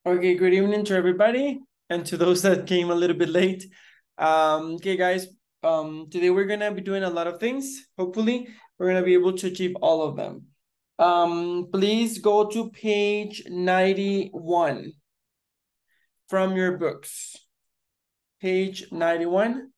Okay, good evening to everybody and to those that came a little bit late. Okay, guys, today we're gonna be doing a lot of things. Hopefully, we're gonna be able to achieve all of them. Please go to page 91 from your books. Page 91.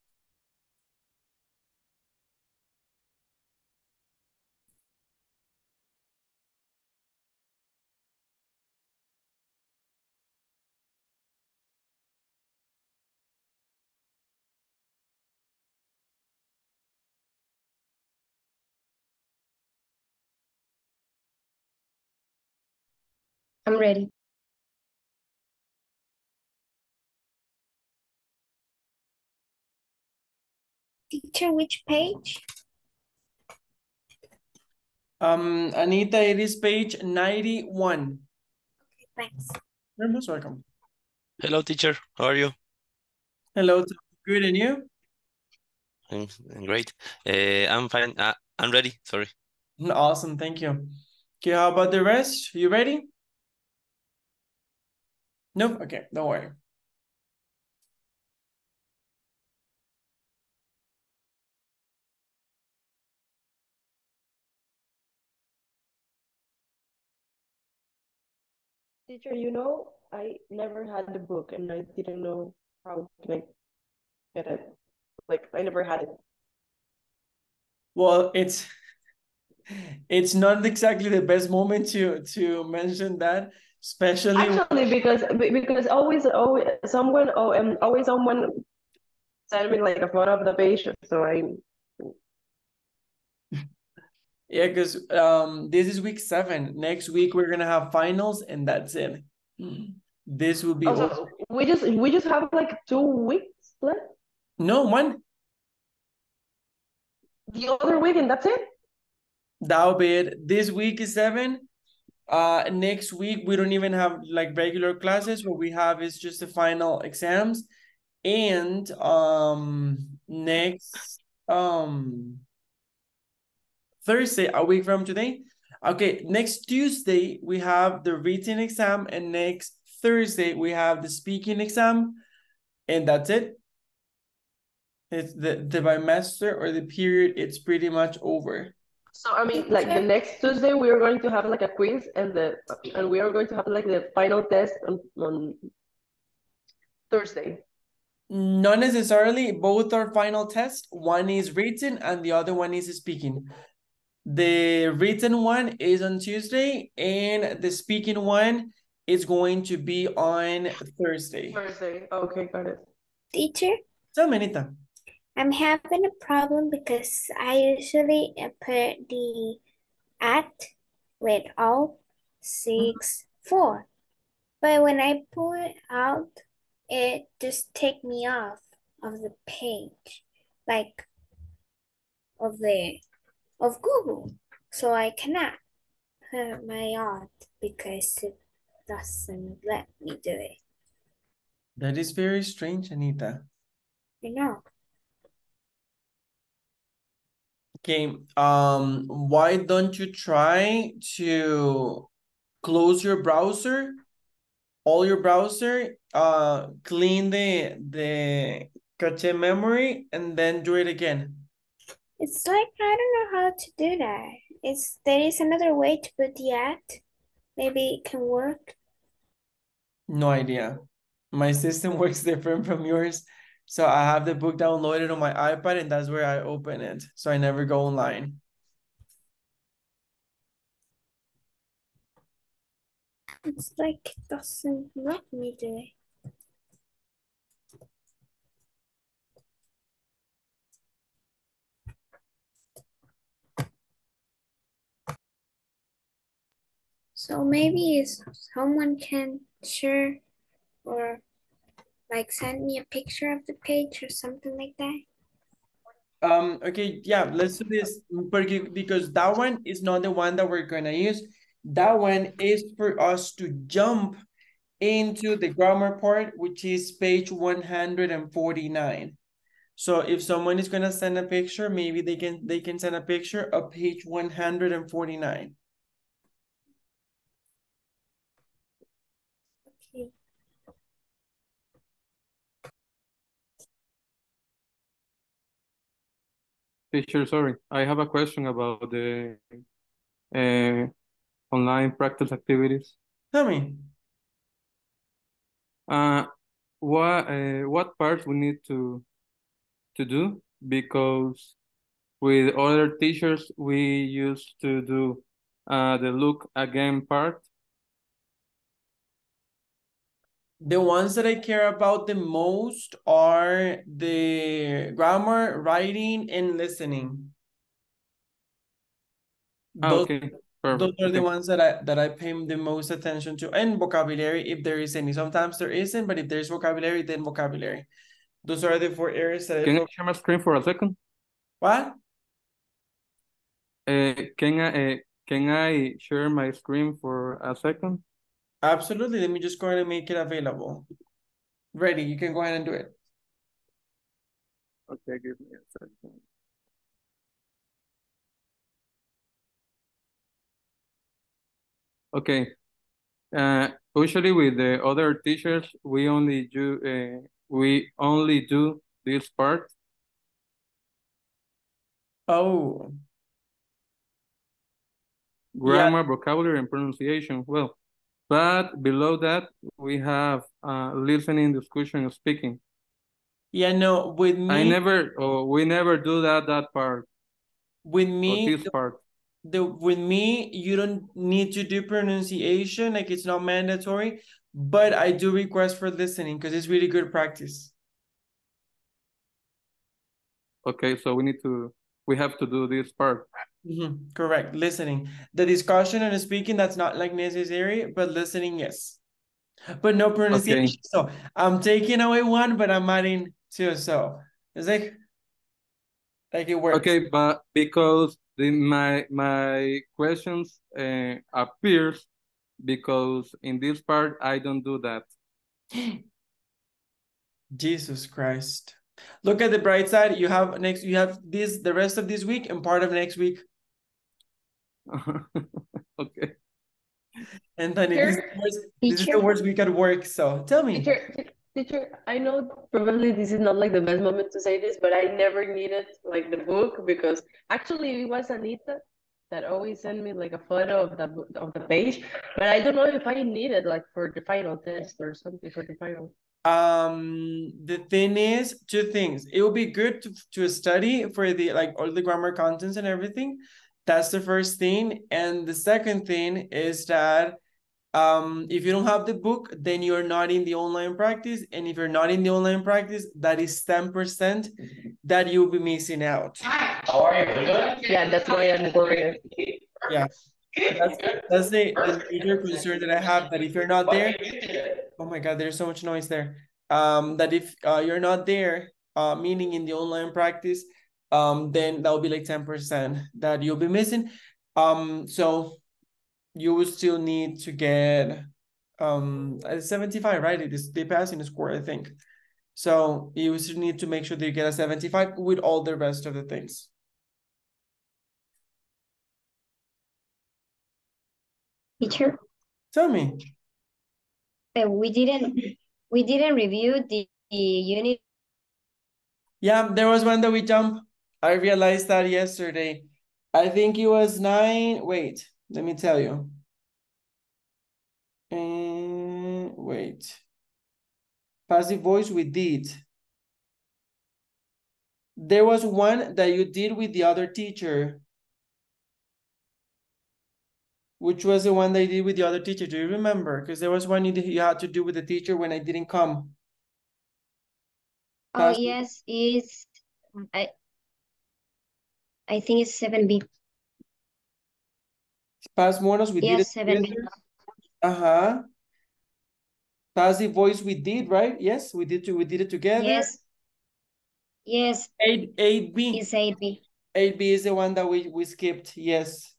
I'm ready. Teacher, which page? Anita, it is page 91. Thanks. You're most welcome. Hello, teacher. How are you? Hello, good, and you? I'm great. I'm fine. I'm ready. Sorry. Awesome, thank you. Okay, how about the rest? You ready? Nope, okay, don't worry. Teacher, I never had the book and I didn't know how can I get it. Like, I never had it. Well, it's not exactly the best moment to mention that, especially Actually, because always someone send me like a photo of the page, so yeah, because this is week 7. Next week we're gonna have finals and that's it. This will be over. also we just have like 2 weeks left. No, one. The other week and that's it. That'll be it. This week is 7. Next week we don't even have like regular classes. What we have is just the final exams. And next Thursday, a week from today. Okay, next Tuesday, we have the written exam, and next Thursday, we have the speaking exam, and that's it. It's the bimester or the period, it's pretty much over. So I mean, like the next Tuesday, we are going to have like a quiz, and we are going to have like the final test on Thursday. Not necessarily, both are final tests. One is written and the other one is speaking. The written one is on Tuesday and the speaking one is going to be on Thursday. Thursday. Okay, got it. Teacher, So, Manita. I'm having a problem because I usually put the at with all 6, 4. But when I pull it out, it just take me off of the page, like of Google. So I cannot put my art because it doesn't let me do it. That is very strange, Anita. You know. Okay, why don't you try to close your browser, all your browser, clean the cache memory, and then do it again. It's like, I don't know how to do that. There is another way to put the at. Maybe it can work. No idea. My system works different from yours. So I have the book downloaded on my iPad and that's where I open it. So I never go online. It's like it doesn't let me do it. So maybe someone can share or like send me a picture of the page or something like that. Okay, yeah, let's do this because that one is not the one that we're gonna use. That one is for us to jump into the grammar part, which is page 149. So if someone is gonna send a picture, maybe they can send a picture of page 149. Okay. Teacher, sorry, I have a question about the online practice activities. Tell me. What part we need to do? Because with other teachers, we used to do the look again part. The ones that I care about the most are the grammar, writing, and listening. Those, Okay, those perfect. are the Okay. ones that I pay the most attention to, and vocabulary if there is any. Sometimes there isn't, but if there's vocabulary, then vocabulary. Those are the 4 areas that I Can I focus. share my screen for a second? What? Can I share my screen for a second? Absolutely. Let me just go ahead and make it available. Ready, you can go ahead and do it. Okay, give me a second. Okay. Usually with the other teachers, we only do this part. Oh, yeah. Grammar, vocabulary, and pronunciation. Well, but below that, we have listening, discussion, and speaking. Yeah, no, with We me, never do that part with or me, this part. with me, you don't need to do pronunciation, like it's not mandatory, but I do request for listening because it's really good practice. Okay, so we have to do this part. Correct, listening. The discussion and the speaking, that's not like necessary, but listening, yes. But no pronunciation. Okay. So I'm taking away one, but I'm adding two. So it's like it works. Okay, but because my questions appears because in this part I don't do that. Jesus Christ. Look at the bright side. You have this the rest of this week and part of next week. Okay. And then this is the worst week at work. So tell me. Teacher, I know probably this is not like the best moment to say this, but I never needed like the book because actually it was Anita that always sent me like a photo of the page, but I don't know if I need it like for the final test or something for the final. The thing is, two things. It will be good to study for the like all the grammar contents and everything. That's the first thing. And the second thing is that if you don't have the book, then you're not in the online practice. And if you're not in the online practice, that is 10% that you'll be missing out. How are you? Yeah, that's why I'm worried. Yeah. That's the major concern that I have, that if you're not there, oh my God, there's so much noise there. That if you're not there, meaning in the online practice, then that will be like 10% that you'll be missing. So you will still need to get 75, right? It is the passing score, I think. So you still need to make sure that you get a 75 with all the rest of the things. Teacher, Tell me. we didn't review the unit. Yeah, there was one that we jumped. I realized that yesterday. I think it was 9. Wait, let me tell you. Wait. Passive voice we did. There was one that you did with the other teacher. Which was the one that you did with the other teacher? Do you remember? Because there was one you had to do with the teacher when I didn't come. Oh, yes, I think it's 7B. Past monos, we did it 7B. together. Uh-huh. Passive voice we did, right? Yes, we did it together. Yes. 8B. It's 8B. 8B is the one that we skipped, yes.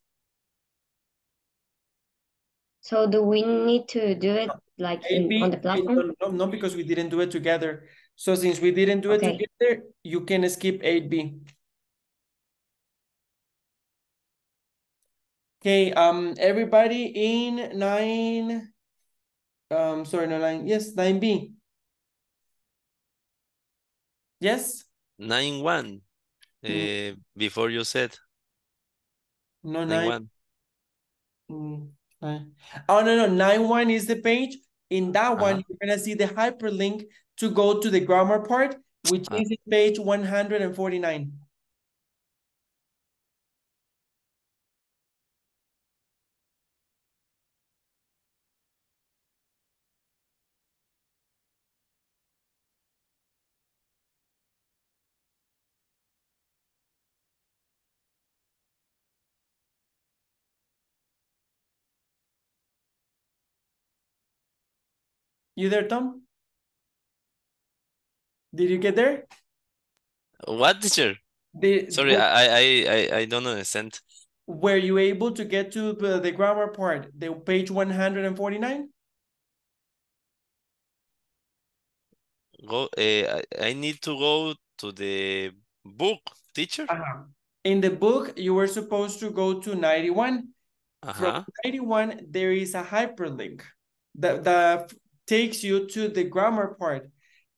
So do we need to do it like on the platform? No, because we didn't do it together. So since we didn't do it together, you can skip 8B. Okay, everybody in 9. Sorry, no, 9. Yes, 9B. Yes? 9-1. Before you said No, 9. 9-1. Oh, no, 9-1 is the page. In that one, you're going to see the hyperlink to go to the grammar part, which is page 149. You there, Tom? Did you get there? What, teacher? Sorry, I don't understand. Were you able to get to the grammar part, the page 149? Go. I need to go to the book, teacher. In the book, you were supposed to go to 91. From 91, there is a hyperlink that takes you to the grammar part.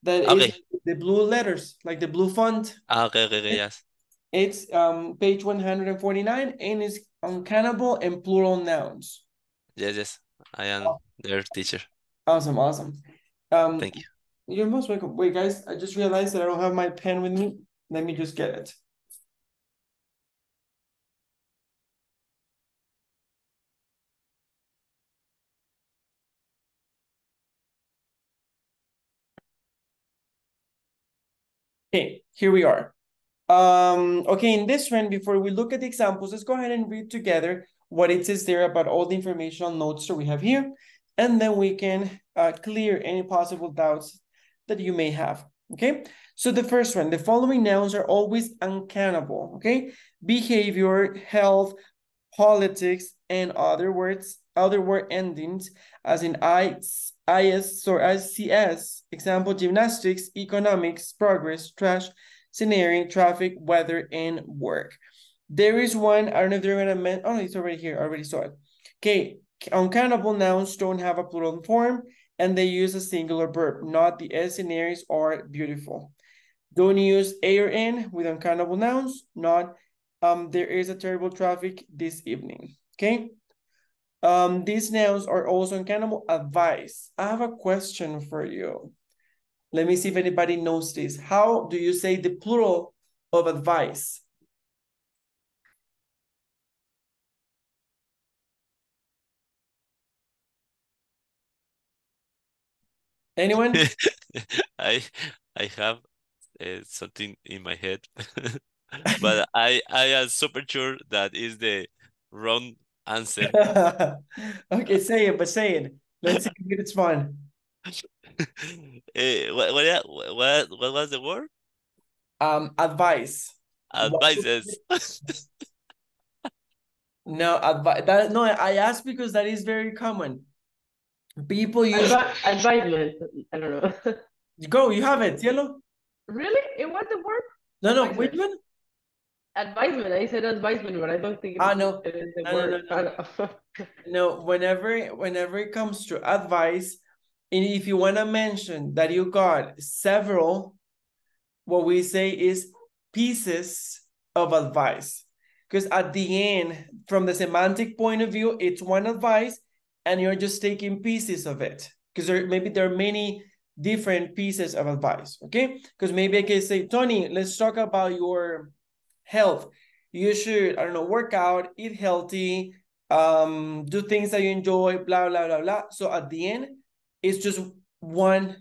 That is the blue letters, like the blue font. Okay, yes. It's page 149 and it's uncannable and plural nouns. Yes, I am there, teacher. Awesome. Thank you. You're most welcome. Wait, guys, I just realized that I don't have my pen with me. Let me just get it. Okay, here we are. Okay, in this one, before we look at the examples, let's go ahead and read together what it says there about all the informational notes that we have here, and then we can clear any possible doubts that you may have, okay? So the first one, the following nouns are always uncannable, okay? Behavior, health, politics, and other word endings, as in IS or ICS, example, gymnastics, economics, progress, trash, scenario, traffic, weather, and work. There is one, I don't know if they're gonna mention, oh, it's already here, I already saw it. Okay, uncannable nouns don't have a plural form, and they use a singular verb, not the scenarios or beautiful. Don't use a or n with uncannable nouns, not there is a terrible traffic this evening, okay? These nouns are also uncannable. Advice. I have a question for you. Let me see if anybody knows this. How do you say the plural of advice? Anyone? I have something in my head, but I am super sure that is the wrong answer. Okay, say it. Let's see if it's fun. What was the word? Advice. Advices. No, advice. No, I asked because that is very common. People use advisement. I don't know. Go, you have it, Cielo. Really? It was the word? No, which one? Advisement. I said advisement, but I don't think No. it is the word. No, whenever it comes to advice, and if you want to mention that you got several, what we say is pieces of advice. Because at the end, from the semantic point of view, it's one advice, and you're just taking pieces of it. Because there are many different pieces of advice, okay? Because maybe I can say, Tony, let's talk about your health. You should, I don't know, work out, eat healthy, do things that you enjoy, blah, blah, blah, blah. So at the end, it's just one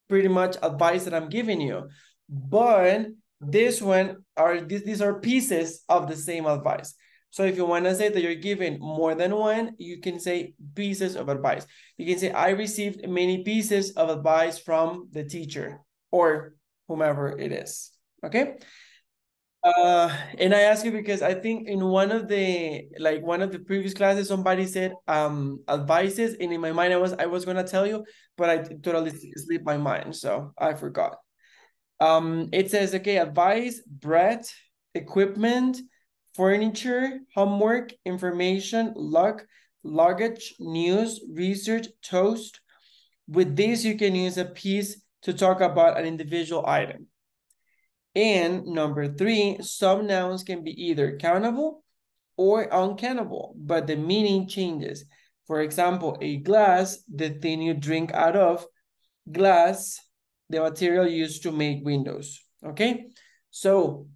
pretty much advice that I'm giving you. But these are pieces of the same advice. So if you want to say that you're giving more than one, you can say pieces of advice. You can say, I received many pieces of advice from the teacher or whomever it is, okay? And I ask you because I think in one of the previous classes, somebody said advices, and in my mind I was gonna tell you, but I totally slipped my mind, so I forgot. It says, okay, advice, bread, equipment, furniture, homework, information, luck, luggage, news, research, toast, With this, you can use a piece to talk about an individual item. And number 3, some nouns can be either countable or uncountable, but the meaning changes. For example, a glass, the thing you drink out of, glass, the material used to make windows, okay? So,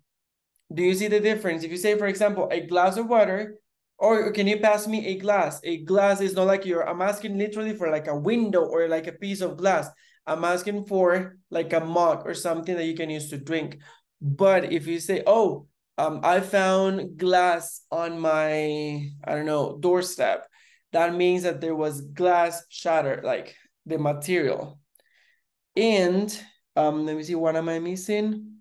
do you see the difference? If you say, for example, a glass of water, or can you pass me a glass? A glass is not like I'm asking literally for like a window or like a piece of glass. I'm asking for like a mug or something that you can use to drink. But if you say, oh, I found glass on my, I don't know, doorstep, that means that there was glass shattered, like the material. And let me see, what am I missing?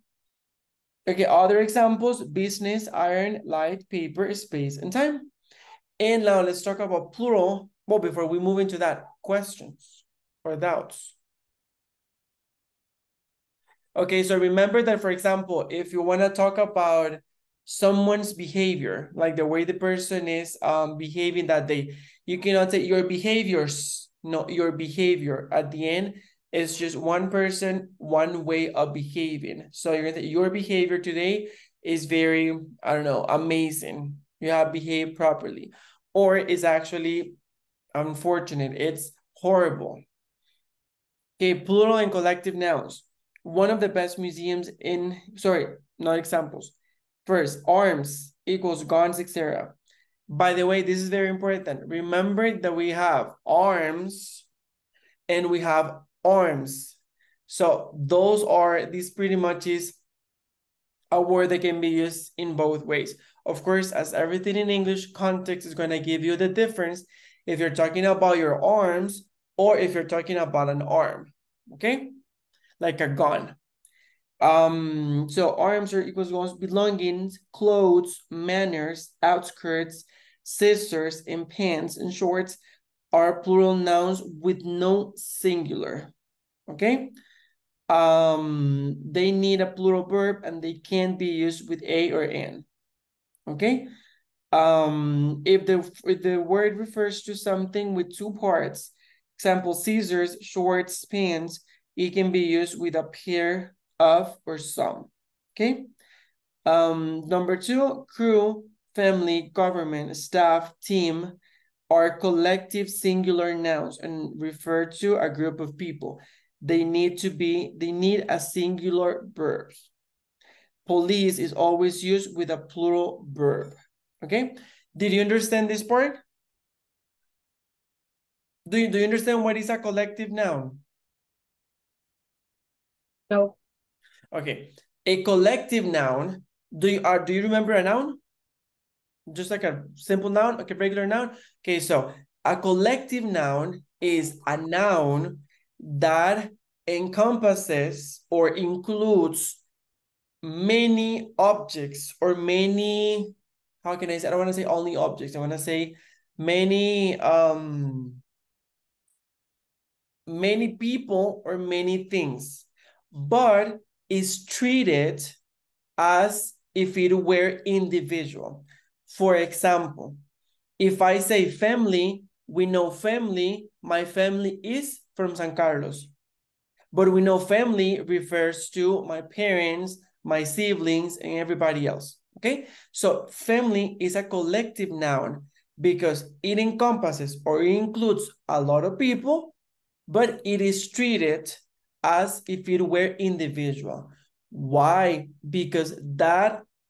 Okay, other examples: business, iron, light, paper, space, and time. And now let's talk about plural. Well, before we move into that, questions or doubts. Okay, so remember that, for example, if you want to talk about someone's behavior, like the way the person is behaving that day, you cannot say your behaviors. No, your behavior. At the end, it's just one person, one way of behaving. So you're gonna say your behavior today is very, I don't know, amazing. You have behaved properly. Or it's actually unfortunate. It's horrible. Okay, plural and collective nouns. One of the best museums in, sorry, not examples. First, arms equals guns, etc. By the way, this is very important. Remember that we have arms and we have arms. So this pretty much is a word that can be used in both ways. Of course, as everything in English, context is going to give you the difference if you're talking about your arms or if you're talking about an arm, okay? Like a gun. So arms are equals to belongings, clothes, manners, outskirts, scissors, and pants and shorts are plural nouns with no singular, okay? They need a plural verb and they can't be used with a or an, okay? If the word refers to something with two parts, example, scissors, shorts, pants, it can be used with a pair of or some, okay? Number 2, crew, family, government, staff, team are collective singular nouns and refer to a group of people. They need a singular verb. Police is always used with a plural verb. Okay, did you understand this part? Do you understand what is a collective noun? No. Okay, a collective noun. Do you remember a noun? Just like a simple noun, like a regular noun. Okay, so a collective noun is a noun that encompasses or includes many objects or many, how can I say? I don't want to say only objects. I want to say many many people or many things, but is treated as if it were individual. For example, if I say family, we know family, my family is from San Carlos. But we know family refers to my parents, my siblings, and everybody else, okay? So family is a collective noun because it encompasses or it includes a lot of people, but it is treated as if it were individual. Why? Because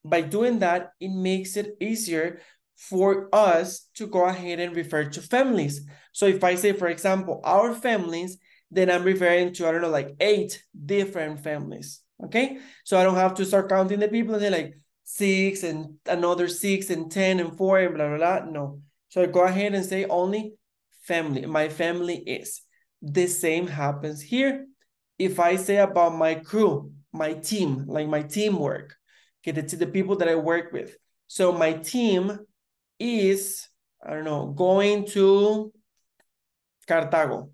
by doing that, it makes it easier for us to go ahead and refer to families. So if I say, for example, our families, then I'm referring to, I don't know, like 8 different families, okay? So I don't have to start counting the people and say like 6 and another 6 and 10 and 4 and blah, blah, blah, no. So I go ahead and say only family, my family is. The same happens here. If I say about my crew, my team, like my teamwork, okay, the people that I work with. So my team is, I don't know, going to Cartago,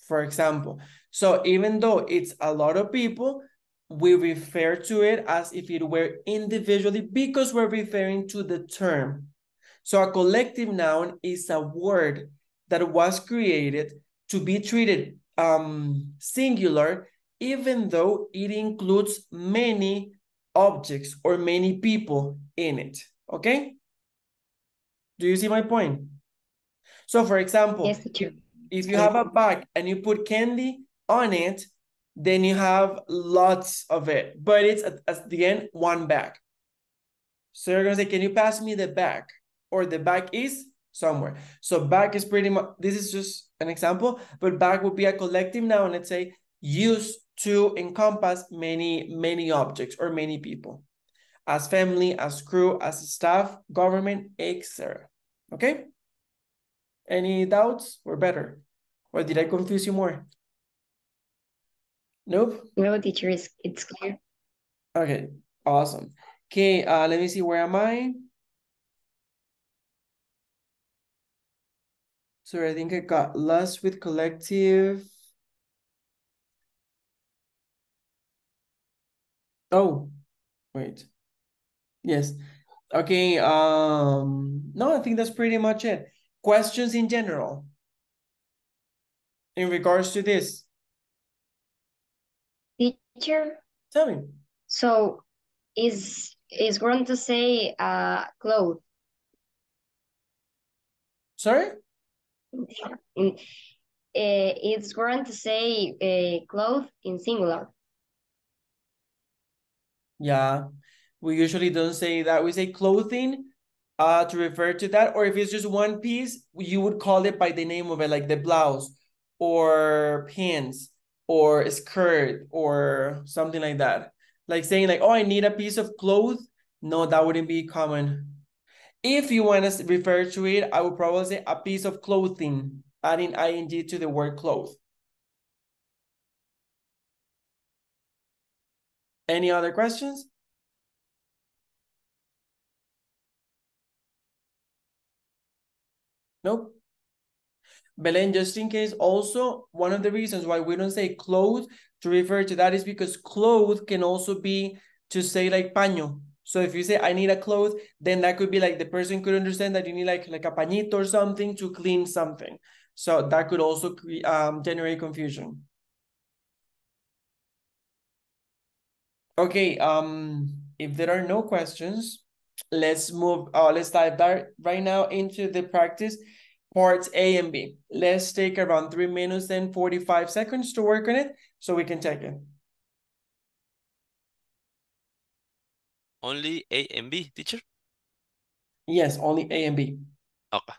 for example. So even though it's a lot of people, we refer to it as if it were individually because we're referring to the term. So a collective noun is a word that was created to be treated singular, even though it includes many objects or many people in it, okay? Do you see my point? So for example, Yes, teacher. if you have a bag and you put candy on it, then you have lots of it, but it's at the end, one bag. So you're gonna say, can you pass me the bag? Or the bag is somewhere. So bag is pretty much, this is just an example, but bag would be a collective noun, let's say, used to encompass many objects or many people. As family, as crew, as staff, government, etc. Okay? Any doubts or better? Or did I confuse you more? Nope. No, teacher, it's clear. Okay, awesome. Okay, let me see, where am I? So I think I got lost with collective. Oh, wait. Yes. Okay, no, I think that's pretty much it. Questions in general in regards to this? Teacher, Tell me. so is going to say clothes. Sorry? In, it's going to say clothes in singular. Yeah, we usually don't say that. We say clothing to refer to that. Or if it's just one piece, you would call it by the name of it, like the blouse or pants or skirt or something like that. Like saying like, oh, I need a piece of clothes. No, that wouldn't be common. If you want to refer to it, I would probably say a piece of clothing, adding ing to the word clothes. Any other questions? Nope. Belen, just in case, also, one of the reasons why we don't say clothes to refer to that is because clothes can also be to say like paño. So if you say, I need a cloth, then that could be like the person could understand that you need like a pañito or something to clean something. So that could also generate confusion. Okay, if there are no questions, let's move, let's dive right now into the practice parts A and B. Let's take around 3 minutes and 45 seconds to work on it so we can check it. Only A and B, teacher? Yes, only A and B. Okay.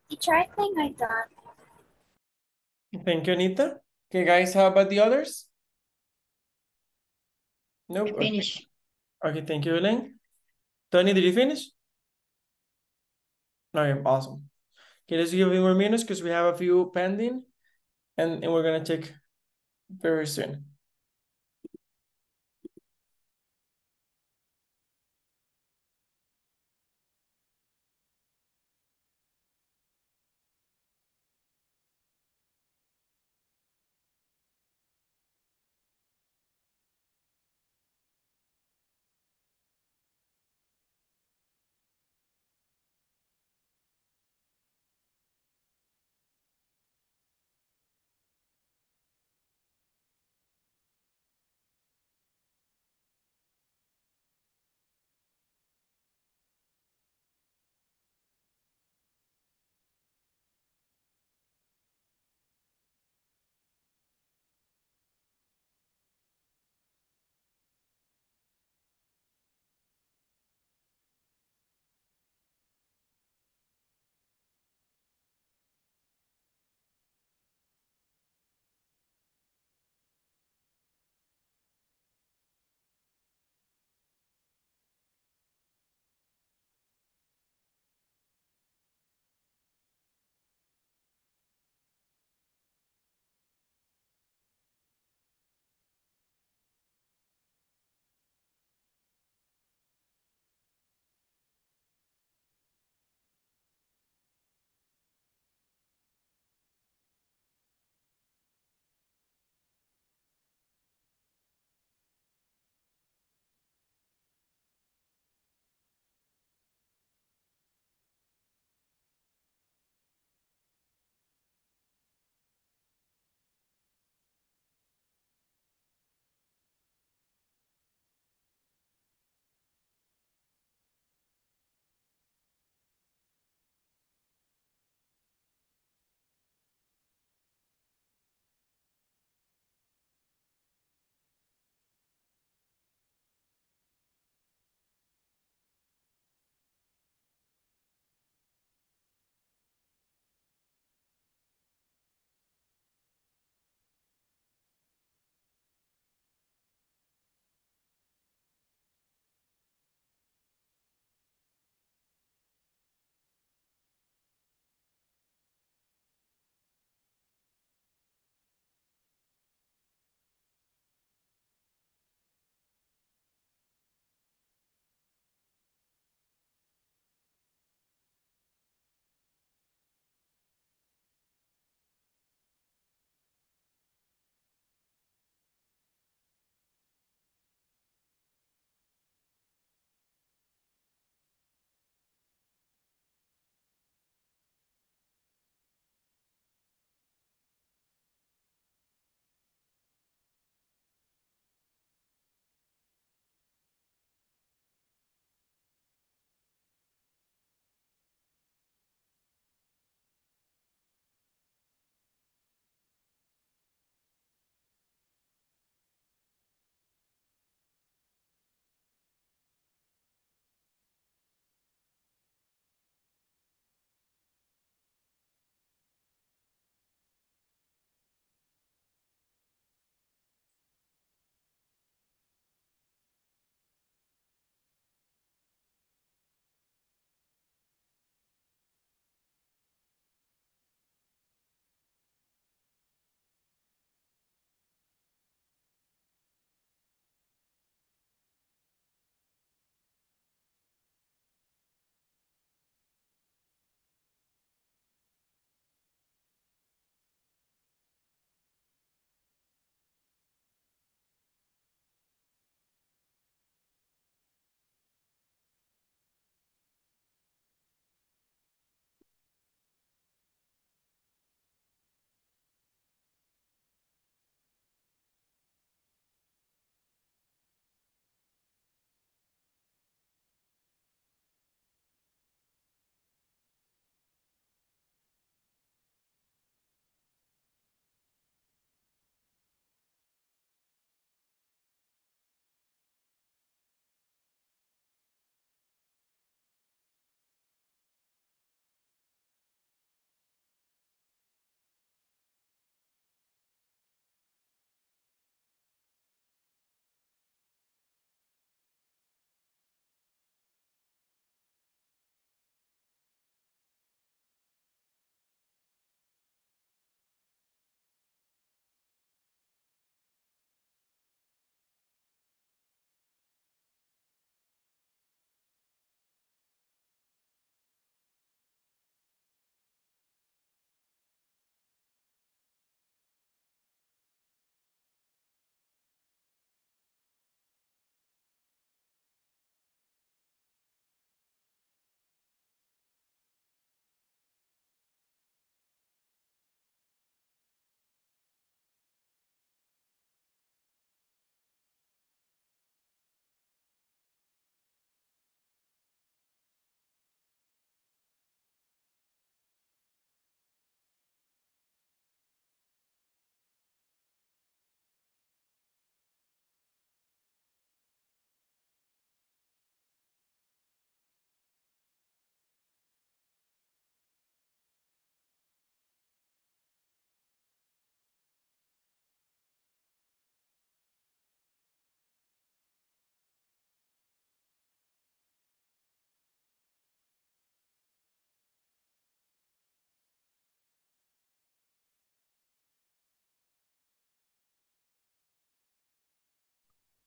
Teacher, I think I done. Thank you, Anita. Okay, guys, how about the others? Nope. Okay. Finish. Okay, thank you, Elaine. Tony, did you finish? Okay, awesome. Okay, let's give a few more minutes because we have a few pending and we're gonna check very soon.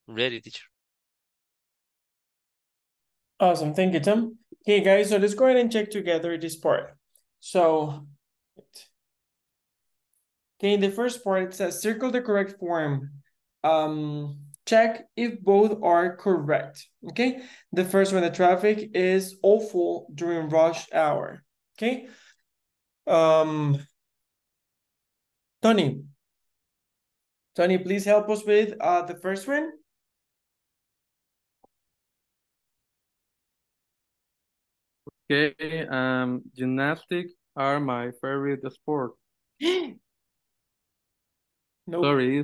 ready, teacher. Awesome, thank you, Tom. Okay, guys, so let's go ahead and check together this part. So, okay, in the first part, it says circle the correct form. Check if both are correct. Okay, the first one, the traffic is awful during rush hour. Okay, Tony, please help us with the first one. Okay, gymnastics are my favorite sport. Nope. Sorry.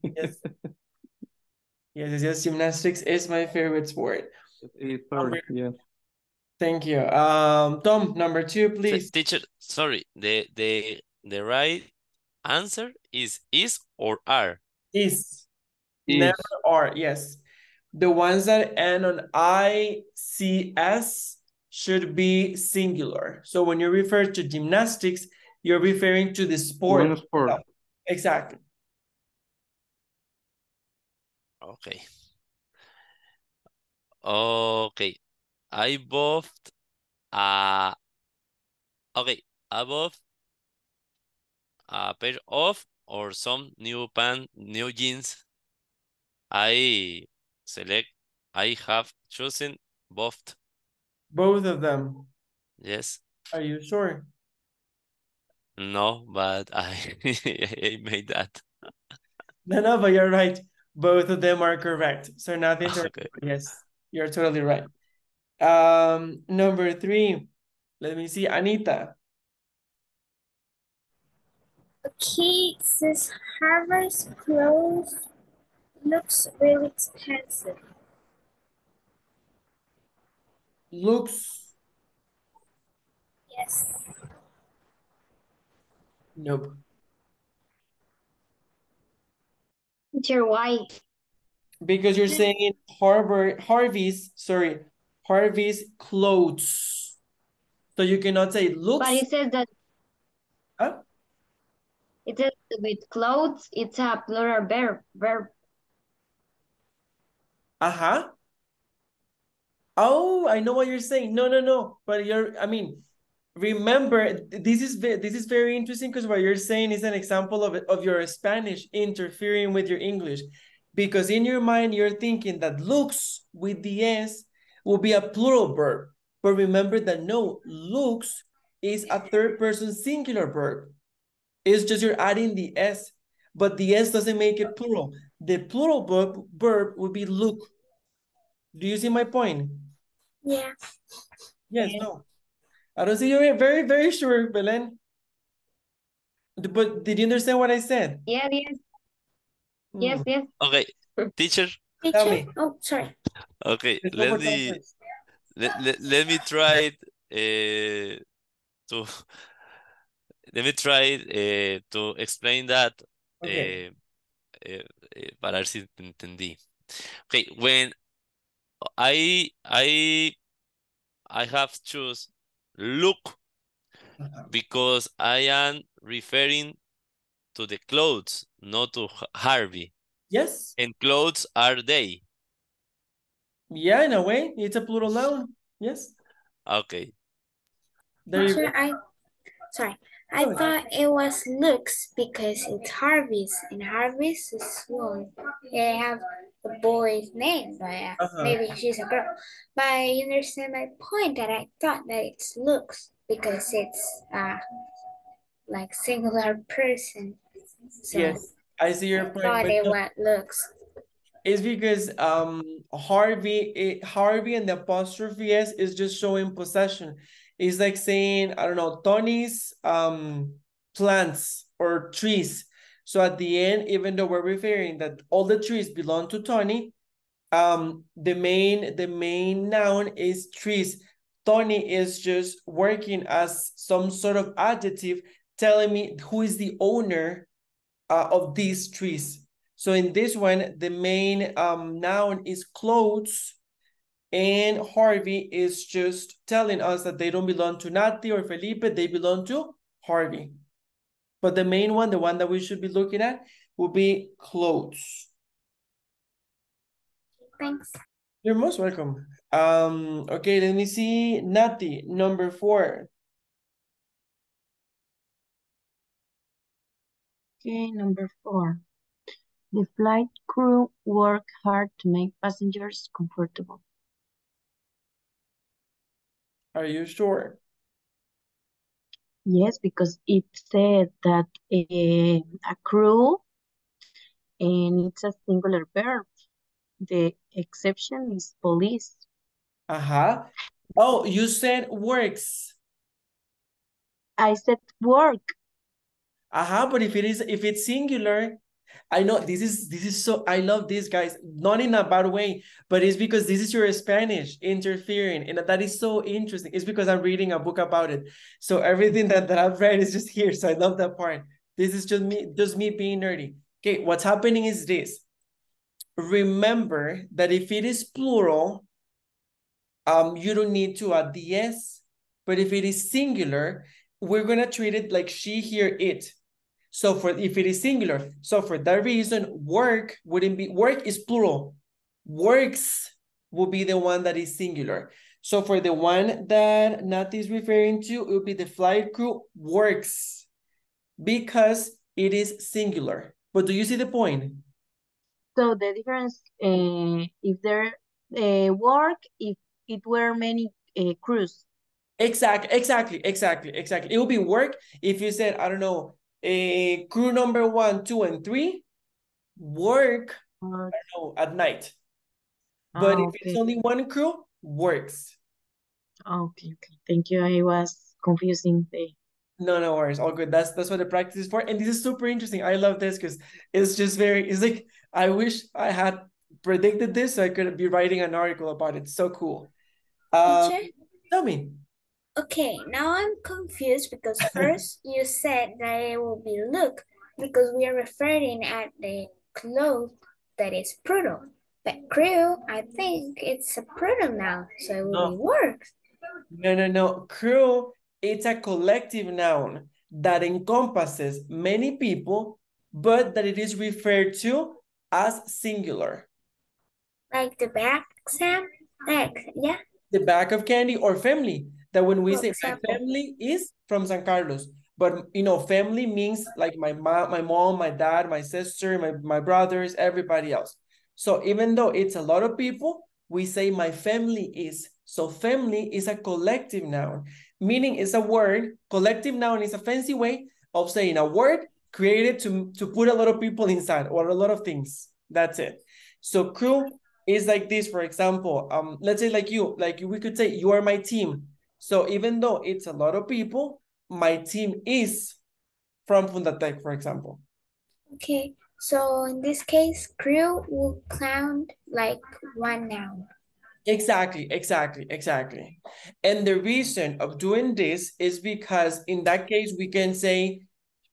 Yes. Yes, gymnastics is my favorite sport. Sorry, yes. Thank you. Tom, number 2, please. Teacher, sorry, the right answer is or are? Is. Never are, yes. The ones that end on ICS should be singular. So when you refer to gymnastics, you're referring to the sport. One sport. Exactly. Okay. Okay. I bought okay, I bought a pair of or some new jeans. I have chosen both. Both of them. Yes. Are you sure? No, but I made that. No, but you're right. Both of them are correct. So nothing to Okay. yes, you're totally right. Number 3. Let me see, Anita. Okay, this Harvard's clothes looks really expensive. Looks. Yes. Nope. Teacher, why? Because you're saying Harvey's clothes. So you cannot say looks. But it says that Huh? it says with clothes, it's a plural verb. Uh-huh. Oh, I know what you're saying. No. But remember, this is very interesting because what you're saying is an example of your Spanish interfering with your English. Because in your mind, you're thinking that looks with the S will be a plural verb. But remember that no, looks is a third person singular verb. It's just you're adding the S, but the S doesn't make it plural. The plural verb would be look. Do you see my point? Yeah. Yes, no. I don't see you're very sure, Belen. But did you understand what I said? Yes. Yes. Okay, teacher. Tell Teacher? me. Oh, sorry. Okay, Let's go for time, please. let me try to let me try to explain that Okay. para ver si te entendí. Okay, when I have choose look because I am referring to the clothes, not to Harvey. Yes. And clothes are they. Yeah, in a way, it's a plural noun. Yes. Okay. There you go. I thought it was looks because it's Harvey's, and Harvey's is one. They have a boy's name, but maybe she's a girl. But I understand my point that I thought that it's looks because it's like singular person. So Yes, I see your I point, thought but it no, was looks. it's because Harvey and the apostrophe S is just showing possession. It's like saying, I don't know, Tony's plants or trees. So at the end, even though we're referring that all the trees belong to Tony, the main noun is trees. Tony is just working as some sort of adjective telling me who is the owner of these trees. So in this one, the main noun is clothes, and Harvey is just telling us that they don't belong to Nati or Felipe, they belong to Harvey. But the main one, the one that we should be looking at, will be clothes. thanks. You're most welcome. Okay, let me see. Nati, number 4. Okay, number 4. The flight crew work hard to make passengers comfortable. Are you sure? Yes, because it said that a crew, and it's a singular verb. The exception is police. Uh-huh. Oh, you said works. I said work. Uh-huh, but if it's singular, I know this is so, I love this, guys, not in a bad way, but it's because this is your Spanish interfering, and that is so interesting. It's because I'm reading a book about it. So everything that I've read is just here. So I love that part. This is just me being nerdy. Okay, what's happening is this. Remember that if it is plural, you don't need to add the S. But if it is singular, we're gonna treat it like she, here, it. So if it is singular, so for that reason, work wouldn't be, work is plural. Works will be the one that is singular. So for the one that Nati is referring to, it will be the flight crew works because it is singular. But do you see the point? So the difference, if there work, if it were many crews. Exactly. It will be work if you said, I don't know, crew number 1, 2, and 3 work, I don't know, at night. But if it's only one crew, works. Okay. Thank you. I was confusing the. No worries, all good. That's what the practice is for. And this is super interesting. I love this because it's just it's like, I wish I had predicted this so I could be writing an article about it. So cool. Teacher? Tell me. Okay, now I'm confused because first you said that it will be look because we are referring at the clothes that is plural. But crew, I think it's a plural now, so it will be work. No. Crew, it's a collective noun that encompasses many people, but that it is referred to as singular. Like the back, Sam? Like, yeah. The bag of candy or family. That when we For say example. my family is from San Carlos, but you know, family means like my mom, my dad, my sister, my brothers, everybody else. So even though it's a lot of people, we say my family is. So family is a collective noun, meaning it's a word. Collective noun is a fancy way of saying a word created to put a lot of people inside or a lot of things. That's it. So crew is like this, for example, let's say like we could say you are my team. So even though it's a lot of people, my team is from FundaTEC, for example. Okay, so in this case, crew will count like one noun. Exactly. And the reason of doing this is because in that case, we can say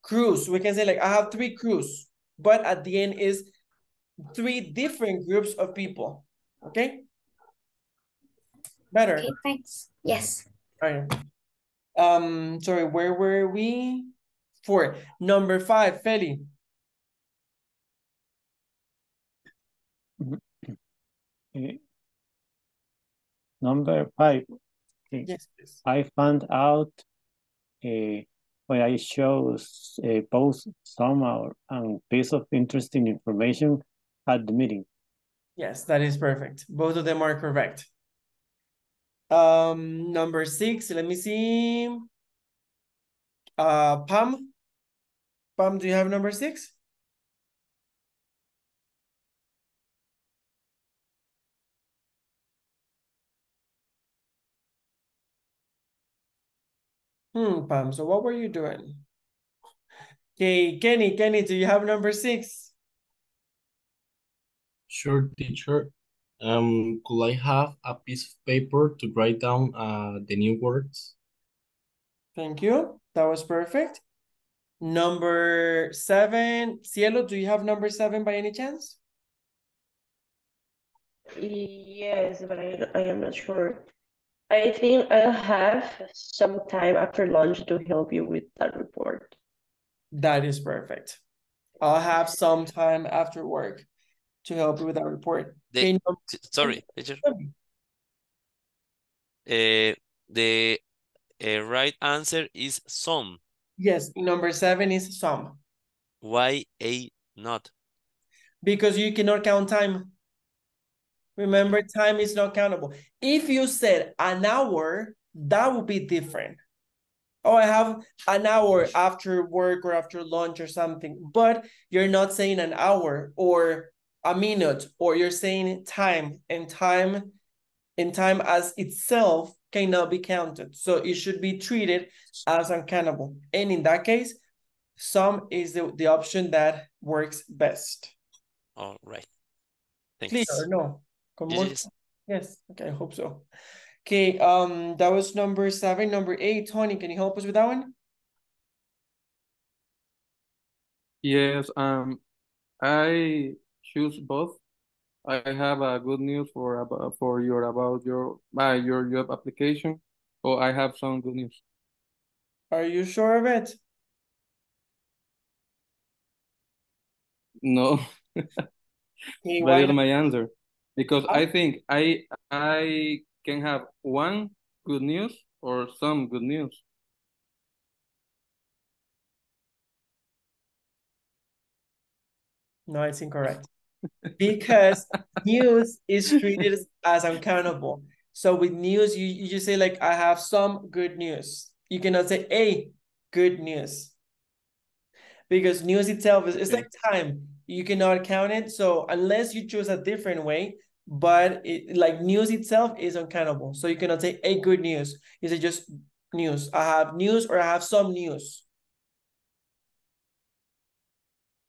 crews. We can say like, I have 3 crews, but at the end is 3 different groups of people. Okay? Better. Okay, thanks. Yes. All right. Sorry, where were we? 4. Number 5, Feli. Number 5. Okay. Yes, please. I found out when I chose both some and piece of interesting information at the meeting. Yes, that is perfect. Both of them are correct. Number 6, let me see. Pam, do you have number 6? Pam, so what were you doing? Okay, Kenny, do you have number 6? Sure, teacher. Could I have a piece of paper to write down the new words? Thank you. That was perfect. Number 7, Cielo, do you have number 7 by any chance? Yes, but I am not sure. I think I'll have some time after lunch to help you with that report. That is perfect. I'll have some time after work. to help you with that report. The, Okay, sorry, teacher. The right answer is some. Yes, number 7 is some. Why a not? Because you cannot count time. Remember, time is not countable. If you said an hour, that would be different. Oh, I have an hour after work or after lunch or something, but you're not saying an hour or a minute, or you're saying time, and time as itself cannot be counted. So it should be treated as uncountable. And in that case, some is the option that works best. All right. Clear Thanks. or no? Yes. Yes. Okay, I hope so. Okay, that was number 7. Number 8, Tony, can you help us with that one? Yes, I choose both. I have a good news for your about your job application. Oh, I have some good news. Are you sure of it? No, Okay, that why is not? my answer. Because I think I can have one good news or some good news. No, it's incorrect. Because news is treated as uncountable. So with news, you just say like, I have some good news. You cannot say a good news. Because news itself is, it's like time. You cannot count it. So unless you choose a different way, but like news itself is uncountable. So you cannot say a good news. You say just news. I have news or I have some news.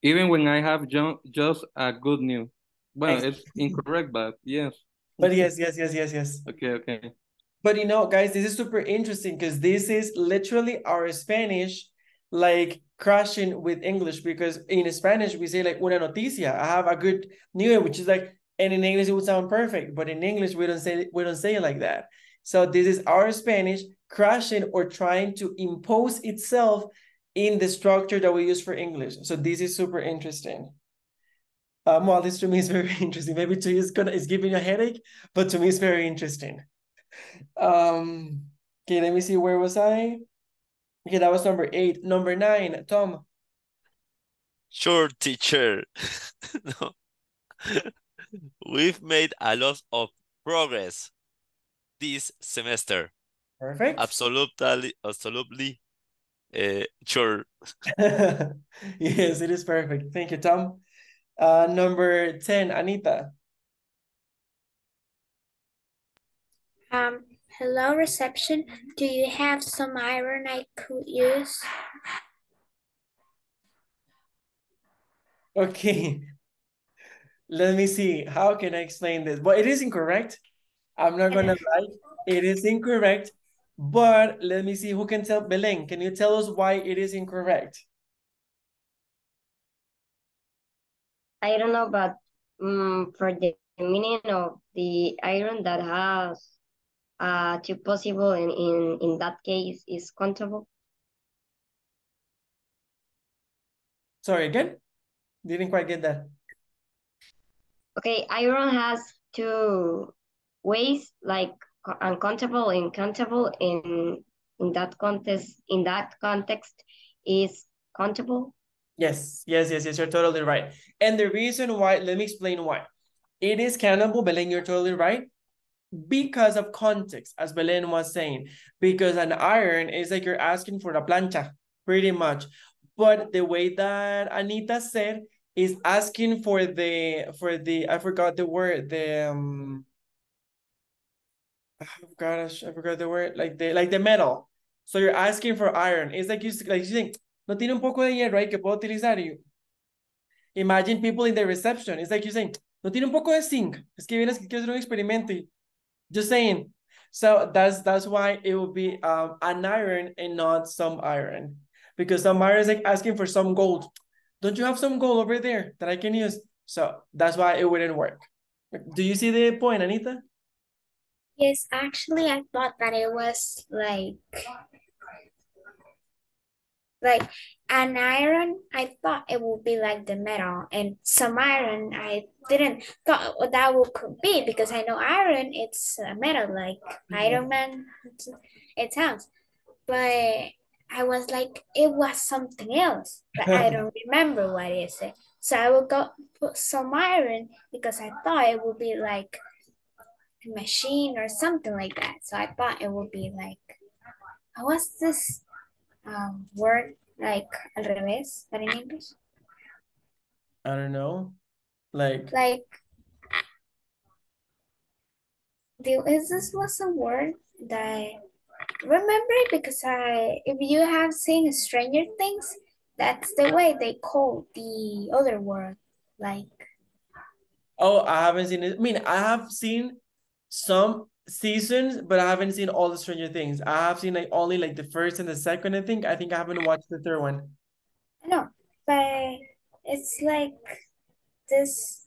Even when I have just a good news. Well, Exactly. it's incorrect, but yes. But yes. Okay. But you know, guys, this is super interesting because this is literally our Spanish like crashing with English, because in Spanish we say like una noticia. I have a good news, which is like, and in English it would sound perfect, but in English we don't say it like that. So this is our Spanish crashing or trying to impose itself in the structure that we use for English. So this is super interesting. Well, this to me is very interesting. Maybe to you it's giving you a headache, but to me it's very interesting. Okay, let me see, where was I? Okay, that was number 8. Number 9, Tom. Sure, teacher. No. We've made a lot of progress this semester. Perfect. Absolutely, sure. Yes, it is perfect. Thank you, Tom. Number 10, Anita. Hello, reception. Do you have some iron I could use? Okay. Let me see. How can I explain this? Well, it is incorrect. I'm not gonna lie. It is incorrect. But let me see who can tell. Belén, can you tell us why it is incorrect? I don't know, but for the meaning of the iron that has two possible in that case is countable. Sorry, again? Didn't quite get that. Okay, iron has two ways, like uncountable and countable. In that context, is countable. Yes, you're totally right. And the reason why, let me explain why. It is countable, Belén, you're totally right. Because of context, as Belén was saying. Because an iron is like you're asking for a plancha, pretty much. But the way that Anita said is asking for the, I forgot the word, oh gosh, I forgot the word, like the metal. So you're asking for iron. It's like you think, no tiene un poco de hierro ahí que puedo utilizar. You imagine people in the reception. It's like you saying, no tiene un poco de zinc. Es que vienes que quiero hacer un experimento. Just saying. So that's why it will be an iron and not some iron, because some iron is like asking for some gold. Don't you have some gold over there that I can use? So that's why it wouldn't work. Do you see the point, Anita? Yes, actually, I thought that it was like Like an iron, I thought it would be like the metal, and some iron, I didn't thought that would could be because I know iron, it's a metal like Iron Man. It sounds, but I was like, it was something else, but I don't remember what is it. So I will go put some iron because I thought it would be like a machine or something like that. So I thought it would be like, what's this word like al revés, but in English? I don't know. Like Is this was a word that I remember it because if you have seen Stranger Things, that's the way they call the other word. Like, oh, I haven't seen it. I mean, I have seen some seasons, but I haven't seen all the Stranger Things. I have seen like only like the first and the second, I think. I think I haven't watched the third one. no, but it's like this,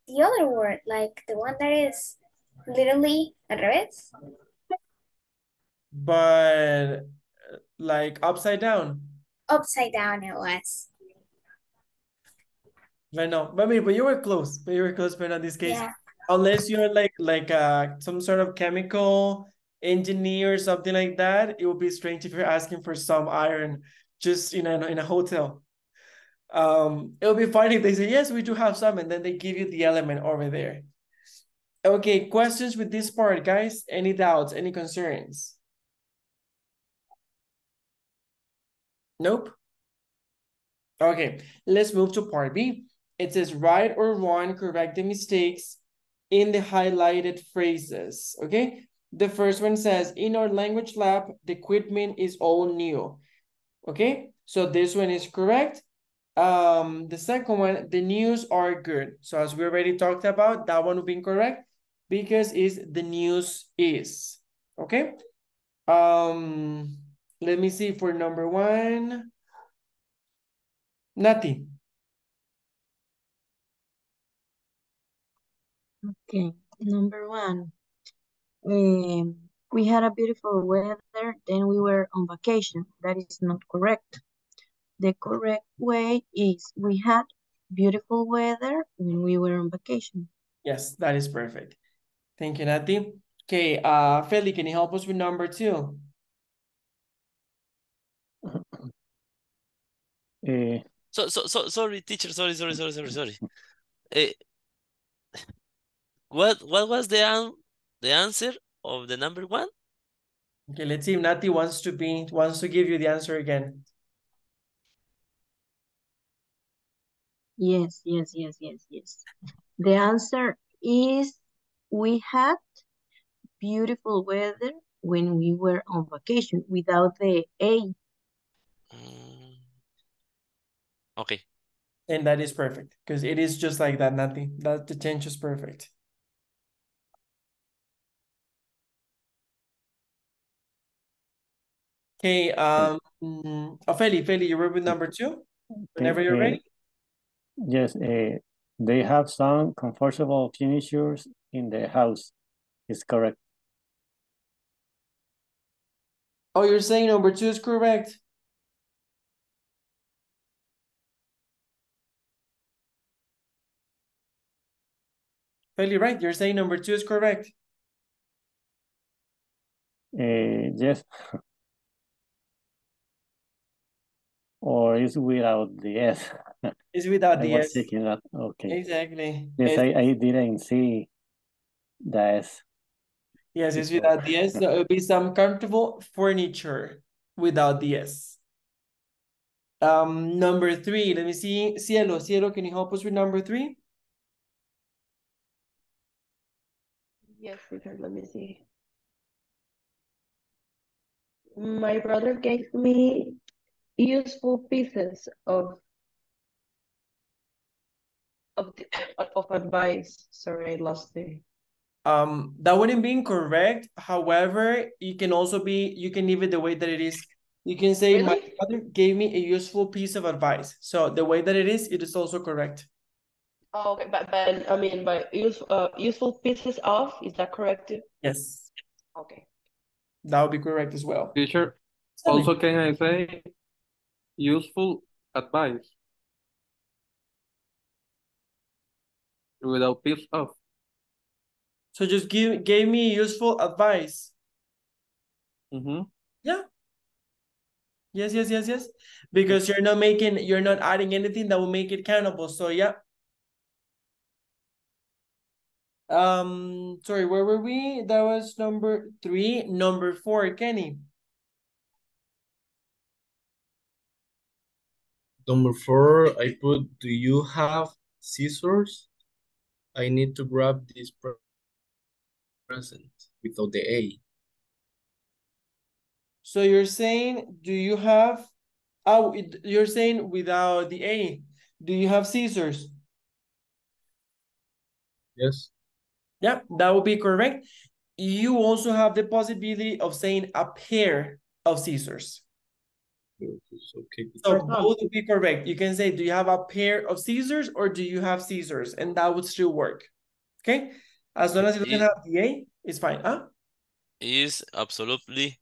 the other word, like the one that is literally al revés. But like upside down. Upside down it was. I know. But I mean, but you were close. But you were close, but in this case, Yeah. unless you're like some sort of chemical engineer or something like that, it would be strange if you're asking for some iron just in a hotel. It would be funny if they say, yes, we do have some, and then they give you the element over there. Okay, questions with this part, guys? Any doubts, any concerns? Nope. Okay, let's move to part B. It says right or wrong, correct the mistakes in the highlighted phrases, okay? The first one says, in our language lab, the equipment is all new, okay? So this one is correct. The second one, the news are good. So as we already talked about, that one would be incorrect because is the news is, okay? Let me see for number one. Nati. Okay, number one. We had a beautiful weather, then we were on vacation. That is not correct. The correct way is we had beautiful weather when we were on vacation. Yes, that is perfect. Thank you, Nati. Okay, Feli, can you help us with number two? Sorry, teacher. Sorry. Uh, what was the answer of the number one? Okay, let's see if Nati wants to give you the answer again. Yes. The answer is we had beautiful weather when we were on vacation without the A. Okay. And that is perfect because it is just like that, Nati. That the change is perfect. Okay, Feli, you were with number two? Whenever you're ready. Yes, they have some comfortable furnitures in the house. It's correct. Oh, you're saying number two is correct? Feli, right? You're saying number two is correct? Yes. Or is without the S. It's without the I was S. checking that. Okay. Exactly. Yes, I didn't see the S. Yes, it's without the S. So it would be some comfortable furniture without the S. Number three, let me see. Cielo, can you help us with number three? Yes, let me see. My brother gave me useful pieces of advice. Sorry, I lost it. That wouldn't be incorrect. However, you can leave it the way that it is. You can say, really? my brother gave me a useful piece of advice. So the way that it is also correct. Oh, okay, but I mean, by useful pieces of, is that correct? Yes. Okay. That would be correct as well. Teacher, also can I say useful advice without piece of. So just gave me useful advice. Yeah. Yes. Because you're not adding anything that will make it countable. So yeah. Sorry, where were we? That was number 3. Number 4, Kenny. Number 4, I put, do you have scissors? I need to grab this present without the A. So you're saying, do you have, you're saying without the A, do you have scissors? Yes. Yeah, that would be correct. You also have the possibility of saying a pair of scissors. Okay. So both would be correct. You can say, do you have a pair of scissors or do you have scissors? And that would still work. Okay? As long as it doesn't have the A, it's fine. Huh? Is absolutely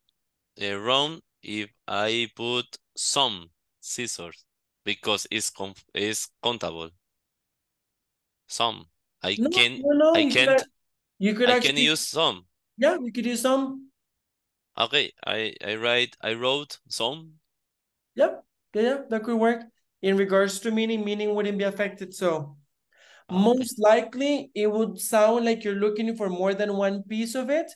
wrong if I put some scissors because it's countable. Some. I No, can you could I can actually use some. Yeah, you could use some. Okay, I wrote some. Yep. Yeah, that could work. In regards to meaning wouldn't be affected. So most likely it would sound like you're looking for more than one piece of it.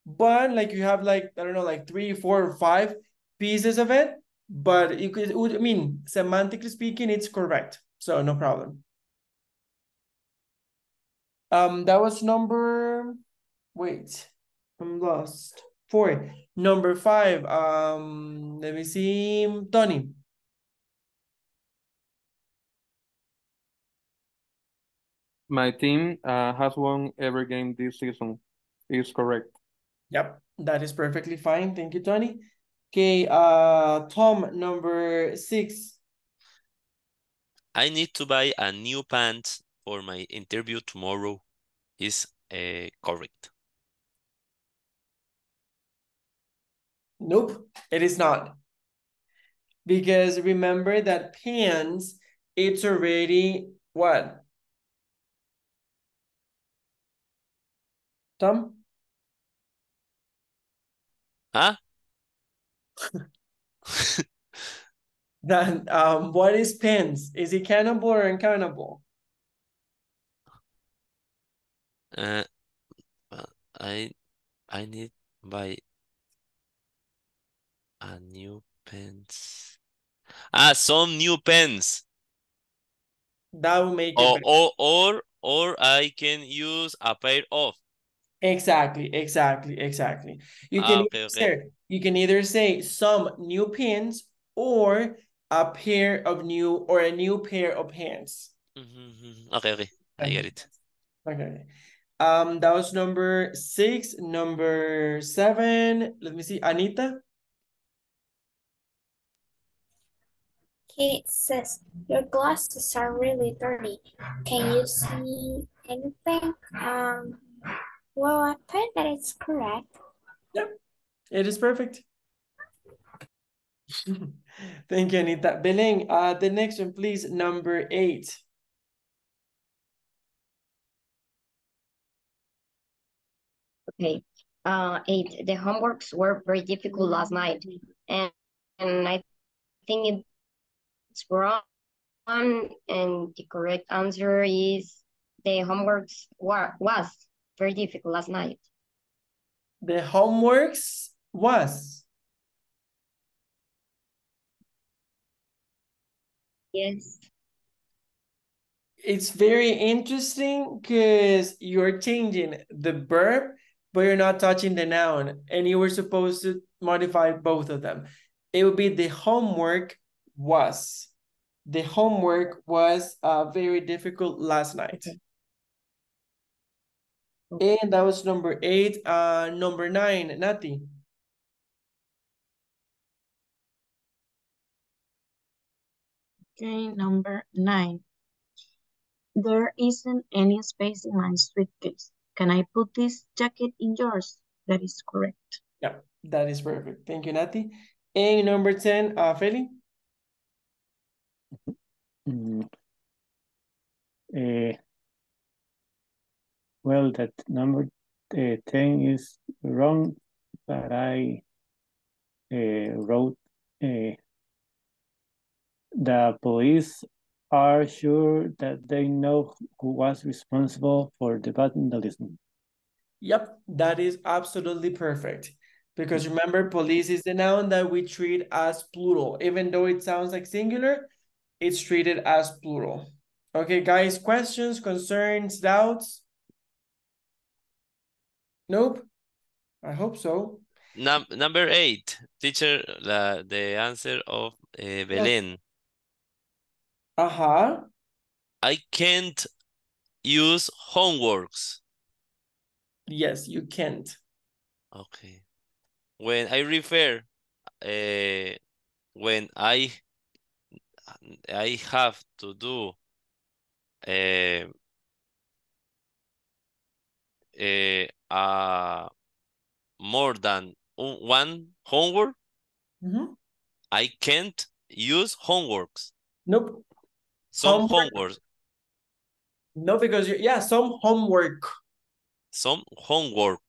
But like you have like, I don't know, like 3, 4, or 5 pieces of it. But it would, I mean, semantically speaking, it's correct. So no problem. That was wait, I'm lost. 4. Number 5. Let me see. Tony. My team has won every game this season. Is correct. Yep, that is perfectly fine. Thank you, Tony. Okay, Tom, number 6. I need to buy a new pants for my interview tomorrow. Is correct. Nope, it is not. Because remember that pants, it's already what? Tom? Huh? Then what is pants? Is it countable or uncountable? I need to buy a new pants. Some new pens. That will make it better. Or I can use a pair of. Exactly. You can Okay. You can either say some new pins or a new pair of pants. Okay. I get it. Okay. That was number 6. Number 7. Let me see. Anita. Okay, it says, your glasses are really dirty. Can you see anything? Well, I put that it's correct. Yep, it is perfect. Thank you, Anita. Belén, the next one, please. Number 8. Okay. 8. The homeworks were very difficult last night, and I think it's wrong. And the correct answer is the homeworks was very difficult last night. The homeworks was. Yes. It's very interesting because you're changing the verb, but you're not touching the noun, and you were supposed to modify both of them. It would be the homework was. The homework was very difficult last night. Okay. And that was number 8. Number 9, Nati. Okay, number 9. There isn't any space in my suitcase. Can I put this jacket in yours? That is correct. Yeah, that is perfect. Thank you, Nati. And number 10, Feli. Well, that number 10 is wrong, but I wrote the police are sure that they know who was responsible for the vandalism. Yep, that is absolutely perfect. Because remember, police is the noun that we treat as plural. Even though it sounds like singular, it's treated as plural. Okay, guys, questions, concerns, doubts? Nope. I hope so. Number 8, teacher, the answer of Belén. Uh-huh. I can't use homeworks. Yes, you can't. Okay. When I refer, when I have to do more than one homework, I can't use homeworks. Nope. Some homework. No, because some homework. Some homework.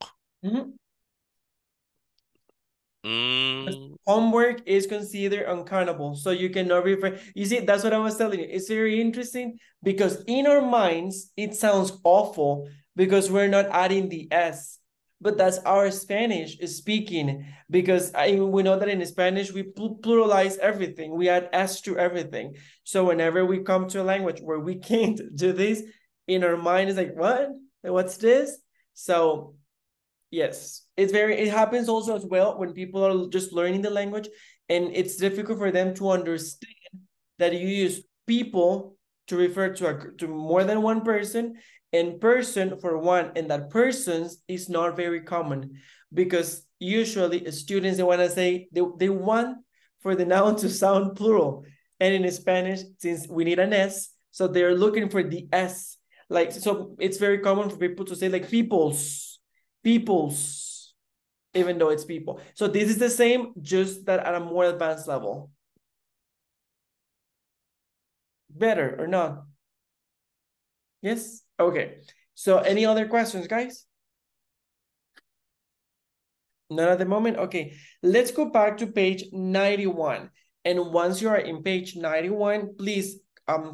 Homework is considered uncountable, so you cannot refer. You see, that's what I was telling you. It's very interesting because in our minds, it sounds awful because we're not adding the S. But that's our Spanish speaking, because we know that in Spanish, we pluralize everything. We add S to everything. So whenever we come to a language where we can't do this, in our mind is like, what? What's this? So yes, it happens also as well when people are just learning the language and it's difficult for them to understand that you use people to refer to more than one person and person for one, and that persons is not very common because usually students, they want to say, they want for the noun to sound plural. And in Spanish, since we need an S, so they're looking for the S. Like, so it's very common for people to say like peoples, even though it's people. So this is the same, just that at a more advanced level. Better or not? Yes? Okay. So any other questions, guys? Not at the moment? Okay. Let's go back to page 91. And once you are in page 91, please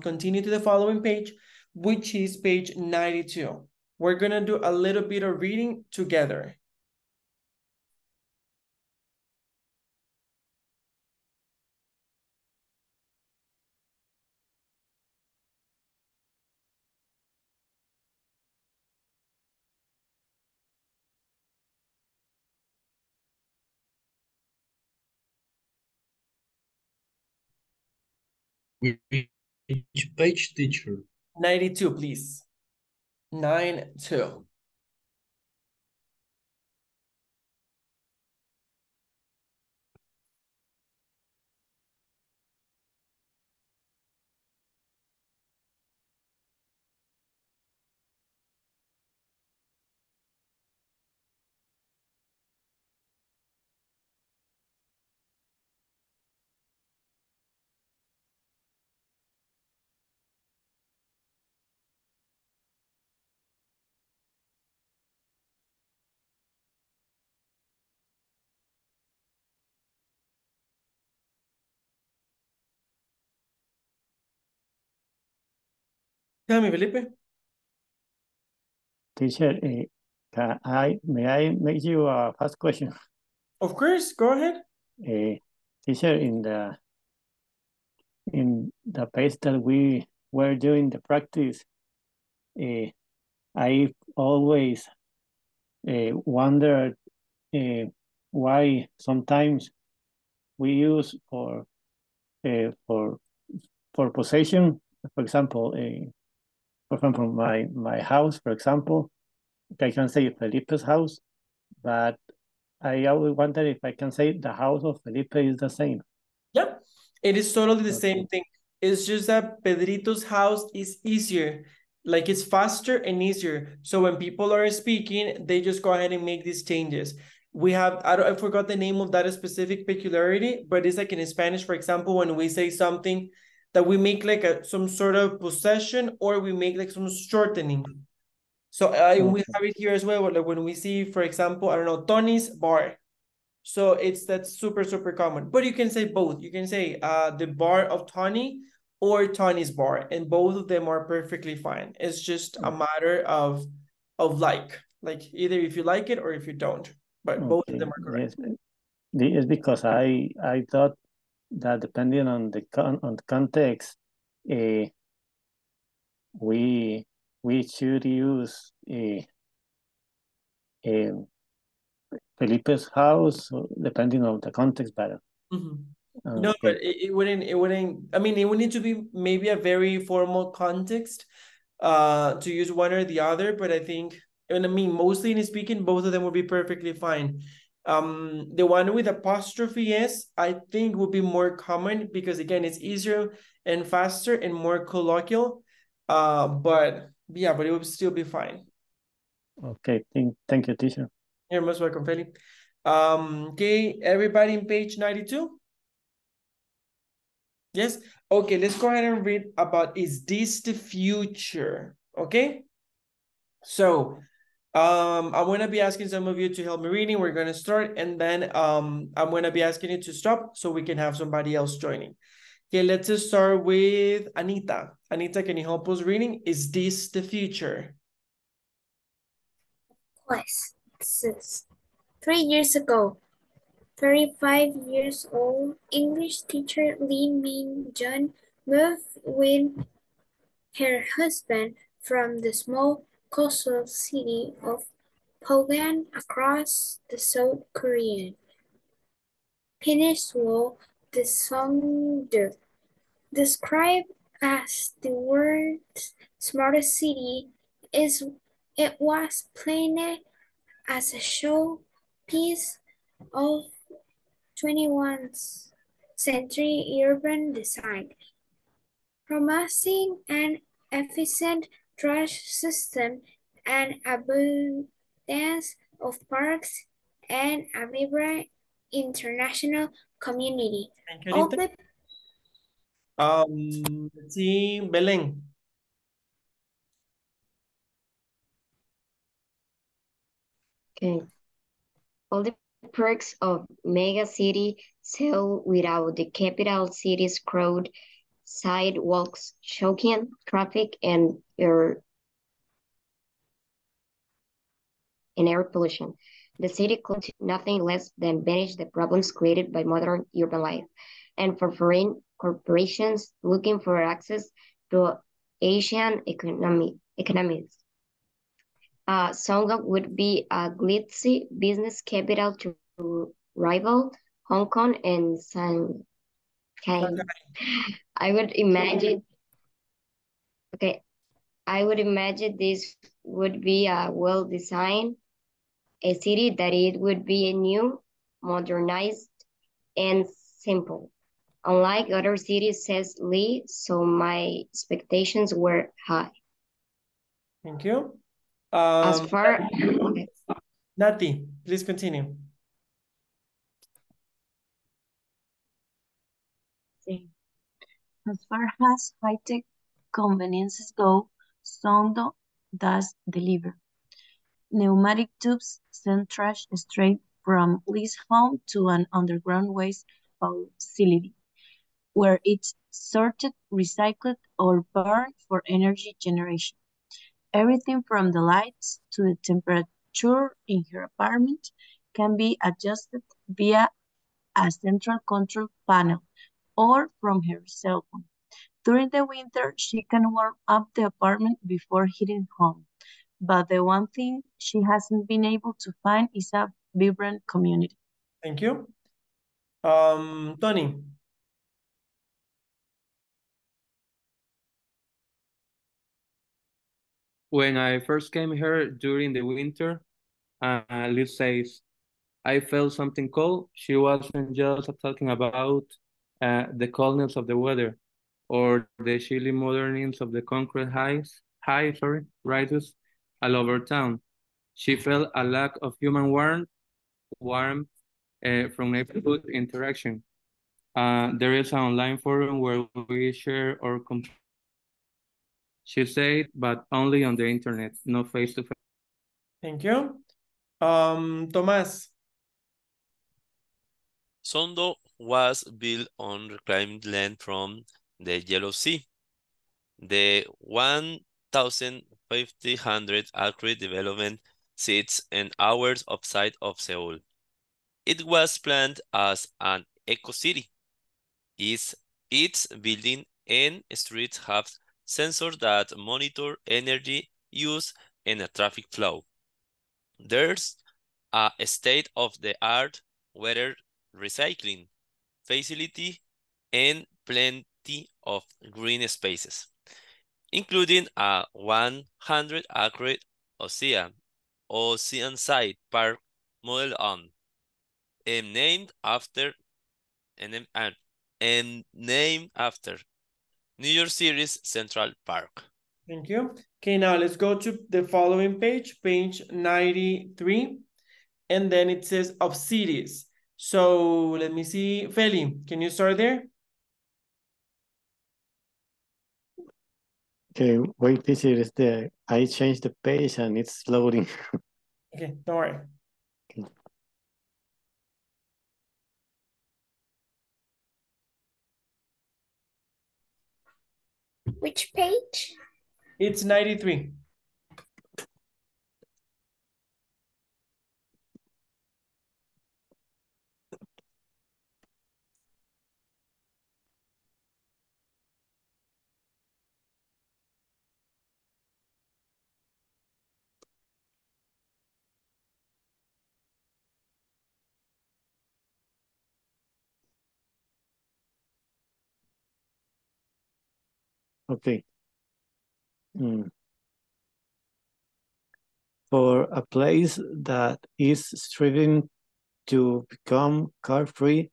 continue to the following page, which is page 92. We're going to do a little bit of reading together. Which page, teacher? 92, please. 92. Tell me, Felipe. Teacher, may I make you a first question? Of course, go ahead. Teacher, in the page that we were doing the practice, I always wondered why sometimes we use for possession, for example, my house, for example, I can say Felipe's house, but I always wonder if I can say the house of Felipe is the same. Yeah, it is totally the same thing. It's just that Pedrito's house is easier. Like it's faster and easier. So when people are speaking, they just go ahead and make these changes. We have, I forgot the name of that specific peculiarity, but it's like in Spanish, for example, when we say something that we make like some sort of possession, or we make like some shortening. So we have it here as well, like when we see, for example, I don't know, Tony's bar. So that's super, super common. But you can say both. You can say the bar of Tony or Tony's bar, and both of them are perfectly fine. It's just a matter of like either if you like it or if you don't. But both of them are correct. Yes. It's because I thought that depending on the context, we should use Felipe's house, depending on the context, but no, but it wouldn't. I mean, it would need to be maybe a very formal context to use one or the other. But I think, and I mean, mostly in speaking, both of them would be perfectly fine. The one with apostrophe S, I think, would be more common because again, it's easier and faster and more colloquial. But yeah, but it would still be fine. Okay, thank you, teacher. You're most welcome, Feli. Okay, everybody in page 92? Yes? Okay, let's go ahead and read about, is this the future? Okay? So, I'm going to be asking some of you to help me reading. We're going to start, and then I'm going to be asking you to stop so we can have somebody else joining. Okay, let's just start with Anita. Anita, can you help us reading? Is this the future? Of course. This is 3 years ago. 35 years old English teacher Lee Min Jun moved with her husband from the small coastal city of Pogan across the South Korean peninsula. The Songdo, described as the world's smartest city, it was planned as a showpiece of 21st century urban design, promising an efficient trash system, an abundance of parks, and a vibrant international community. Thank you, Anita. Let's see, Belén. Okay. All the perks of mega city sell without the capital city's crowd, sidewalks, choking traffic, and air pollution. The city could do nothing less than banish the problems created by modern urban life. And for foreign corporations looking for access to Asian economies, Songdo would be a glitzy business capital to rival Hong Kong and Shanghai. I would imagine this would be a well-designed a city that it would be a new, modernized, and simple. Unlike other cities, says Lee, so my expectations were high. Thank you. As far Nati, please continue. As far as high-tech conveniences go, Songdo does deliver. Pneumatic tubes send trash straight from Lee's home to an underground waste facility, where it's sorted, recycled, or burned for energy generation. Everything from the lights to the temperature in her apartment can be adjusted via a central control panel or from her cell phone. During the winter, she can warm up the apartment before heading home. But the one thing she hasn't been able to find is a vibrant community. Thank you. Tony. When I first came here during the winter, Liz says, I felt something cold. She wasn't just talking about the coldness of the weather or the chilly modernness of the concrete rises all over town. She felt a lack of human warmth from neighborhood interaction. There is an online forum where we share our she said, but only on the internet, no face-to-face. Thank you. Tomás. Sondo was built on reclaimed land from the Yellow Sea. The 1,500-acre development sits an hours outside of Seoul. It was planned as an eco-city. Its building and streets have sensors that monitor energy use and traffic flow. There's a state-of-the-art water recycling facility and plenty of green spaces, including a 100-acre Oceanside Park model on and named after New York City's Central Park. Thank you. Okay, now let's go to the following page, page 93. And then it says of cities. So let me see. Feli, can you start there? Okay, wait, teacher, is the I changed the page and it's loading. Okay, don't worry. Okay. Which page? It's 93. Okay. For a place that is striving to become car-free,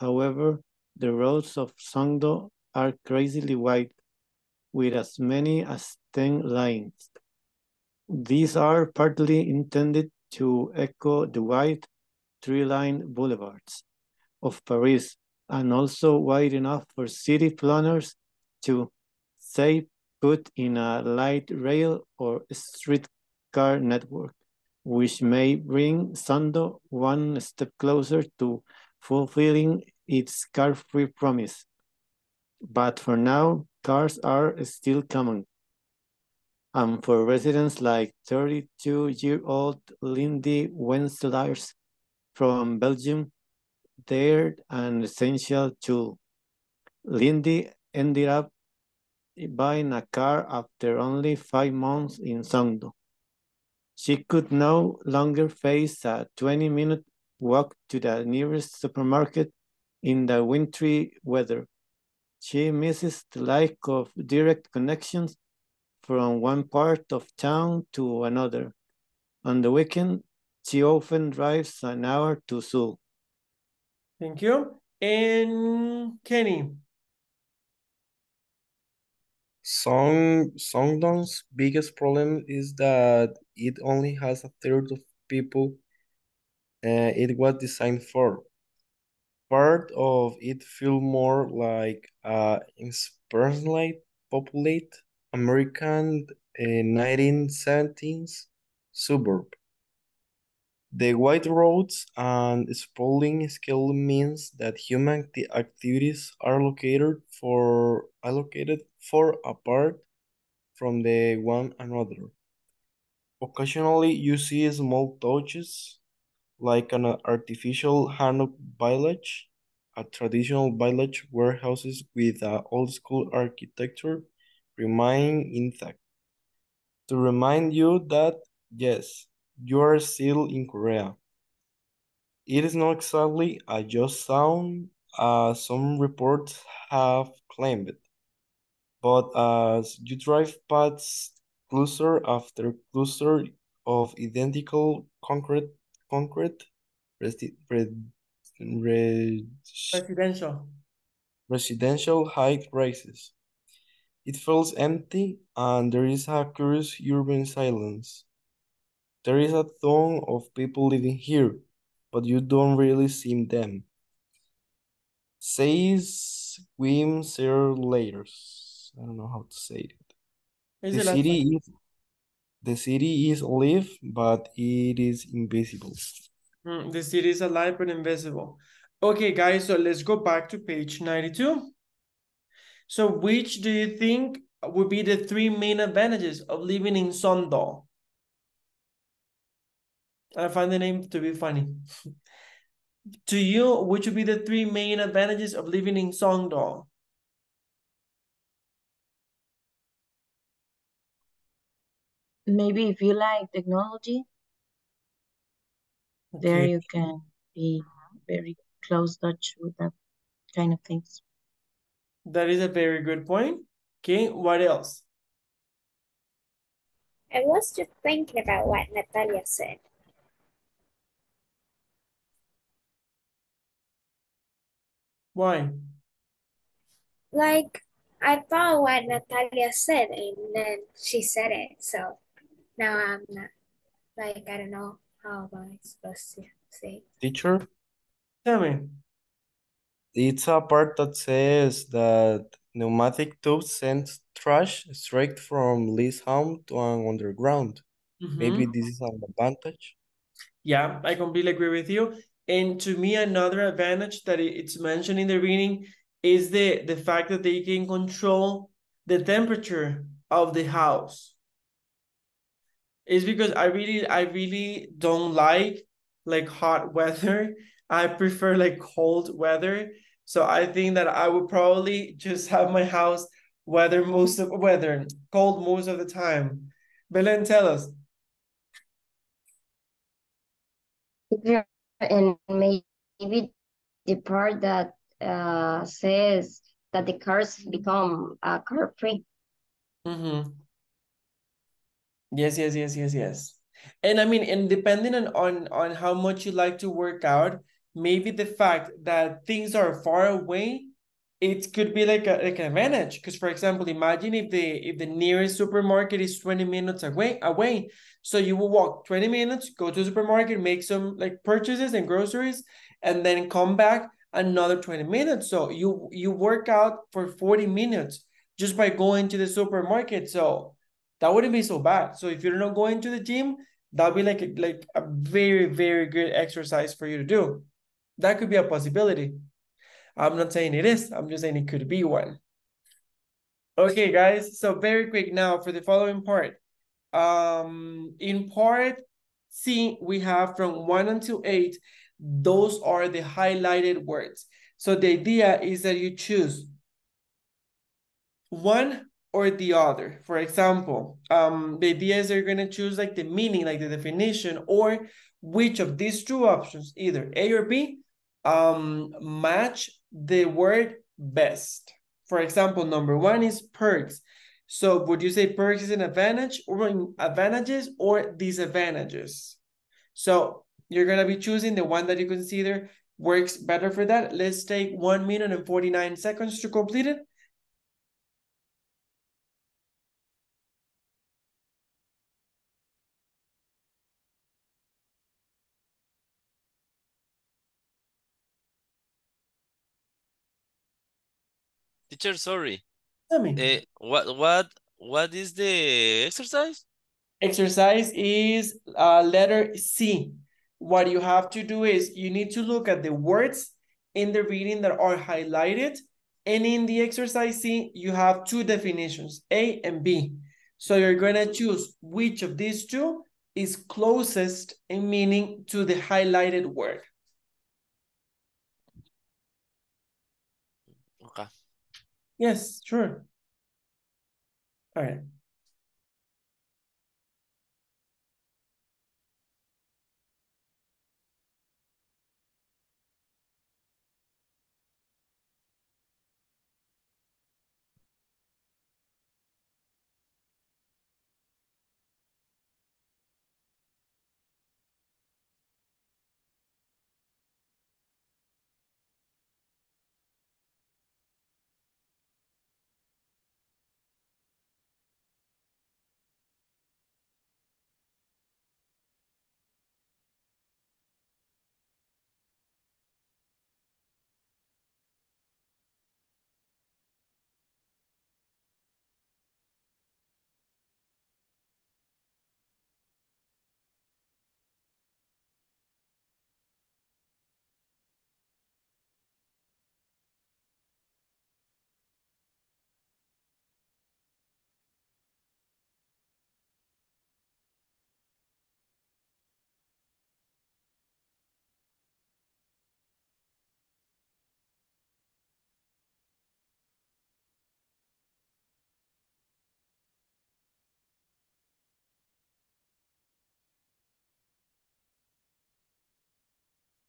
however, the roads of Songdo are crazily wide, with as many as 10 lanes. These are partly intended to echo the wide three-line boulevards of Paris, and also wide enough for city planners to, say, put in a light rail or streetcar network, which may bring Sando one step closer to fulfilling its car-free promise. But for now, cars are still common. And for residents like 32-year-old Lindy Wenslaers from Belgium, they're an essential tool. Lindy ended up buying a car after only 5 months in Songdo. She could no longer face a 20-minute walk to the nearest supermarket in the wintry weather. She misses the lack of direct connections from one part of town to another. On the weekend, she often drives an hour to Seoul. Thank you. And Kenny. Songdong's biggest problem is that it only has a third of people it was designed for. Part of it feel more like a sparsely populated American 1970s suburb. The wide roads and sprawling scale means that human activities are allocated for apart from the one another. Occasionally, you see small touches like an artificial Hanok village, a traditional village where houses with old school architecture remain intact. To remind you that, yes, you are still in Korea. It is not exactly a just sound, as some reports have claimed, but as you drive past cluster after cluster of identical concrete resi re Residential. residential high rises, it feels empty and there is a curious urban silence. There is a ton of people living here, but you don't really see them. Says Wim layers. I don't know how to say it. Is The the last city one? is the city is alive, but it is invisible. The city is alive but invisible. Okay, guys, so let's go back to page 92. So which do you think would be the three main advantages of living in Sondal? I find the name to be funny. To you, which would be the three main advantages of living in Songdo? Maybe if you like technology, there Okay, you can be very close touch with that kind of things. that is a very good point. Okay, what else? I was just thinking about what Natalia said. Why? Like, I thought what Natalia said, and then she said it. So now I'm not, like, I don't know how am I supposed to say. Teacher, Tell me. it's a part that says that pneumatic tubes send trash straight from Lee's home to an underground. Maybe this is an advantage. Yeah, I completely agree with you. And to me, another advantage that it's mentioned in the reading is the fact that they can control the temperature of the house. It's because I really don't like hot weather. I prefer like cold weather. So I think that I would probably just have my house weather cold most of the time. Belen, tell us. Yeah, and maybe the part that says that the cars become car free. Mm-hmm. Yes. And I mean, and depending on how much you like to work out, maybe the fact that things are far away, it could be like an advantage. Because for example, imagine if the nearest supermarket is 20 minutes away. So you will walk 20 minutes, go to the supermarket, make some like purchases and groceries, and then come back another 20 minutes. So you work out for 40 minutes just by going to the supermarket. So that wouldn't be so bad. So if you're not going to the gym, that'd be like a very, very good exercise for you to do. That could be a possibility. I'm not saying it is, I'm just saying it could be one. Okay, guys, so very quick now for the following part. In part C, we have from 1 until 8, those are the highlighted words. So the idea is that you choose one or the other. For example, the idea is they're going to choose like the meaning, like the definition, or which of these two options, either A or B, match the word best. For example, number one is perks. So would you say perks is an advantage or advantages or disadvantages? So you're going to be choosing the one that you consider works better for that. Let's take 1 minute and 49 seconds to complete it. Teacher, sorry. Tell me. What is the exercise? Exercise is letter C. What you have to do is you need to look at the words in the reading that are highlighted. And in the exercise C, you have two definitions, A and B. So you're going to choose which of these two is closest in meaning to the highlighted word. Okay. Yes, sure. All right.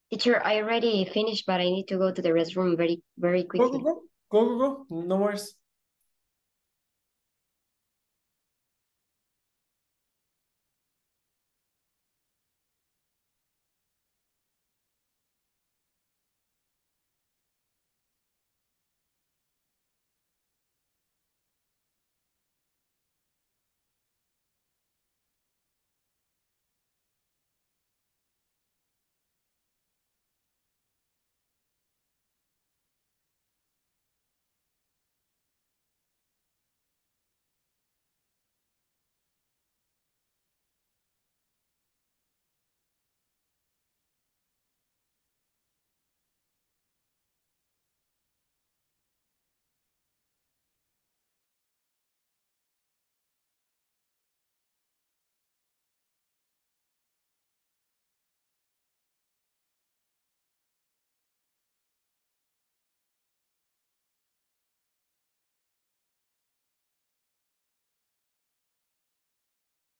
Teacher, I already finished, but I need to go to the restroom very, very Go, go, quickly. go. Go, go, go. No worries.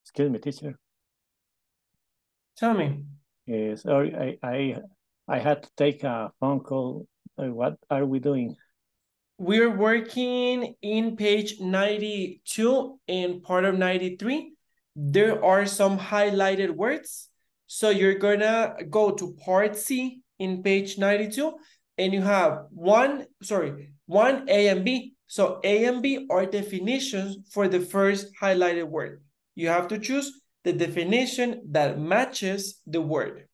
Excuse me, teacher. Tell me. Sorry, I had to take a phone call. What are we doing? We're working in page 92 and part of 93. There are some highlighted words. So you're gonna go to part C in page 92 and you have one A and B. So A and B are definitions for the first highlighted word. You have to choose the definition that matches the word.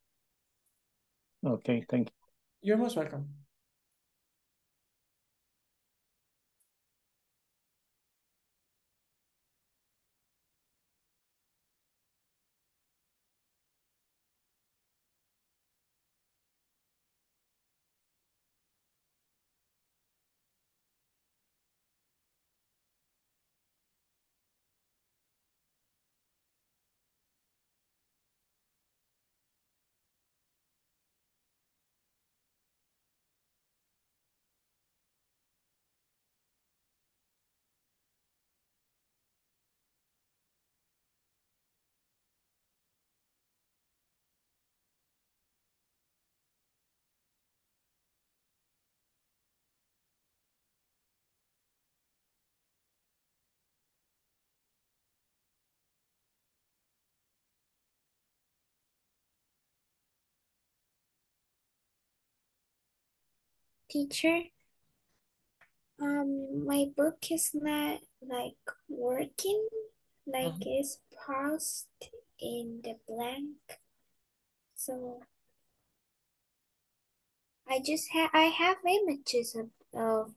Okay, thank you. You're most welcome. Teacher, my book is not like working, like it's paused in the blank. So I have images of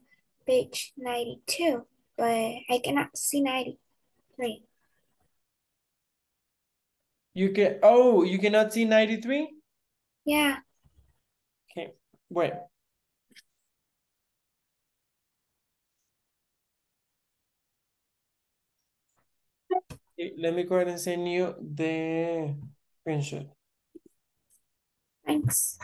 page 92, but I cannot see 93. You cannot see 93? Yeah. Okay, wait. Okay, let me go ahead and send you the screenshot. Thanks.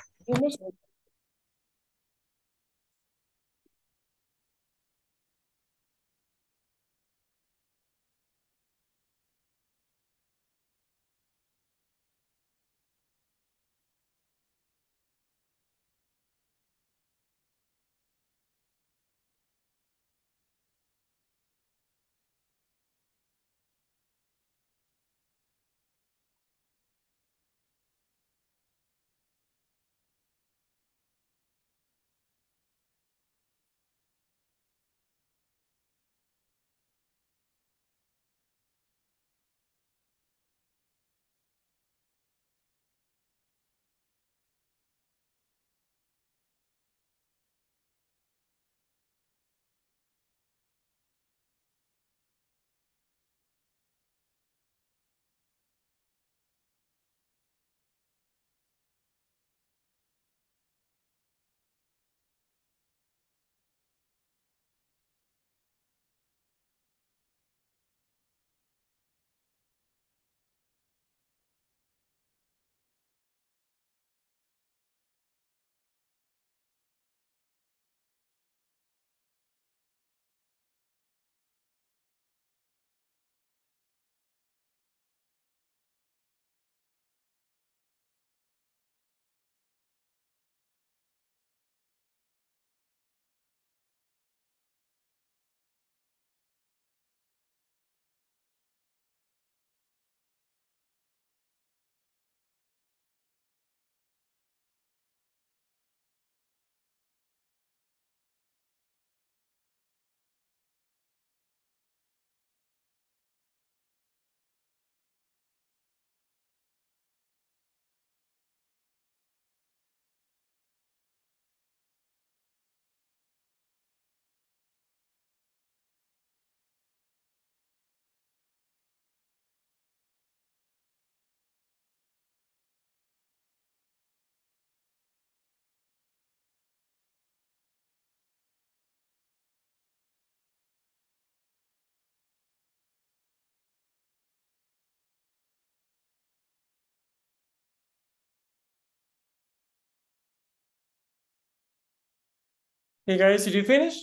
Hey guys, did you finish?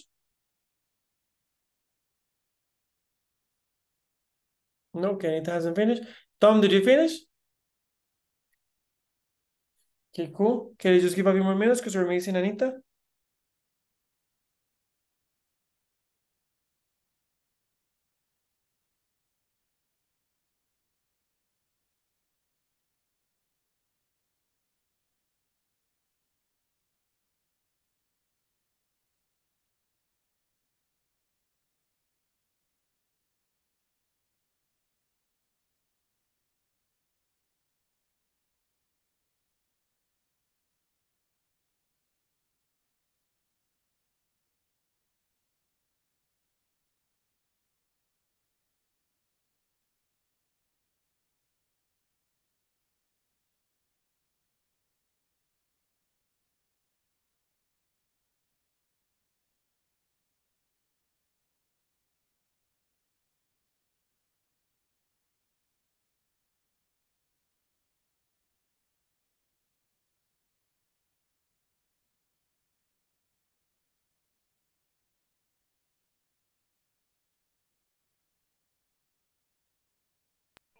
No, Kenita hasn't finished. Tom, did you finish? Okay, cool. Can you just give a few more minutes because we're missing Anita?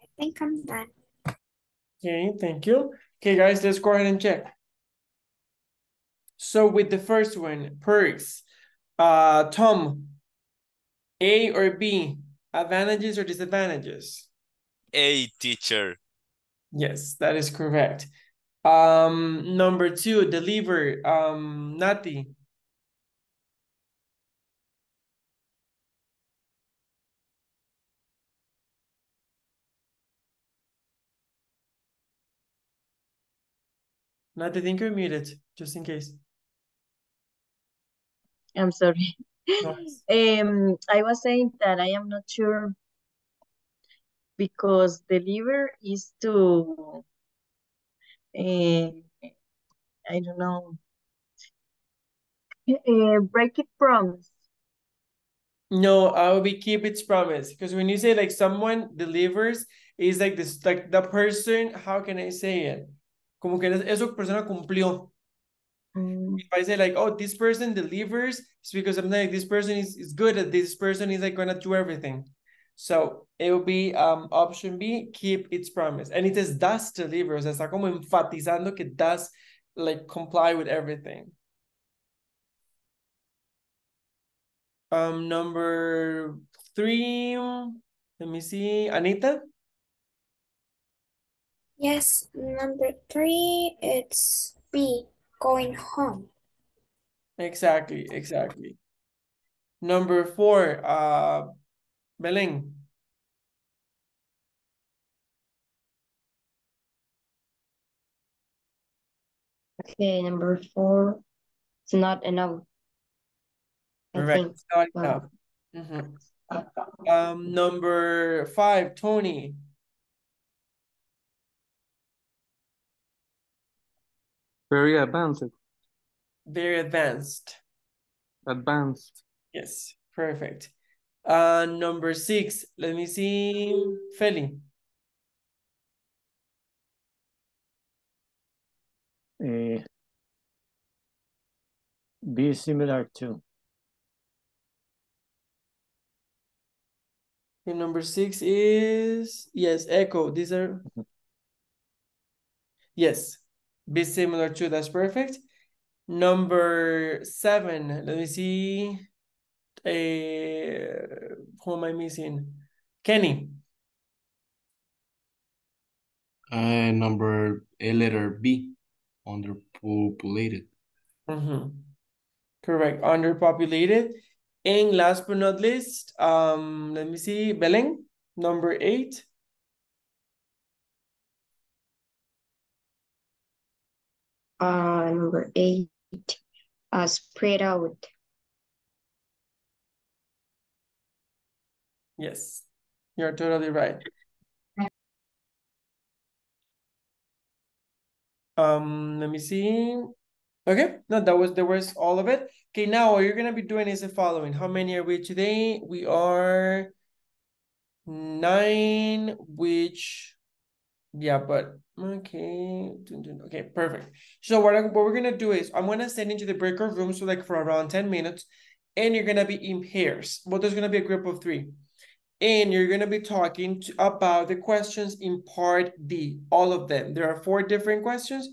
I think I'm done. Okay, thank you. Okay, guys, let's go ahead and check. So with the first one, perks, Tom, A or B, advantages or disadvantages? A, teacher. Yes, that is correct. Number 2, deliver, Nati. Nati, I think you're muted, just in case. I'm sorry. No. I was saying that I am not sure because deliver is to, I don't know, break it promise. No, I will be keep its promise. Because when you say like someone delivers, it's like this, like the person, how can I say it? Como que eso persona cumplió. If I say like, oh, this person delivers, it's because I'm like, this person is good at this person is like gonna do everything. So it will be option B, keep its promise. And it says does deliver, o sea, está como enfatizando que does like comply with everything. Number 3, let me see, Anita? Yes, number 3, it's B, going home. Exactly. Number 4, Belén. Okay, number 4. It's not enough. I Right, think. it's not Well, enough. Number 5, Tony. Very advanced. Very advanced. Advanced. Yes, perfect. Number 6, let me see, Feli. Be similar to. And number 6 is, yes, echo. These are, yes, be similar to, that's perfect. Number 7, let me see, who am I missing? Kenny. Number letter B, underpopulated. Correct, underpopulated. And last but not least, let me see, Belén, number 8. number 8. Spread out. Yes, you're totally right. Let me see. Okay, no, there was all of it. Okay, now what you're gonna be doing is the following. How many are we today? We are 9, which Yeah, but okay. Okay, perfect. So what we're gonna do is I'm gonna send into the breakout room so like for around 10 minutes, and you're gonna be in pairs. Well, there's gonna be a group of 3. And you're gonna be talking about the questions in part B, all of them. There are 4 different questions.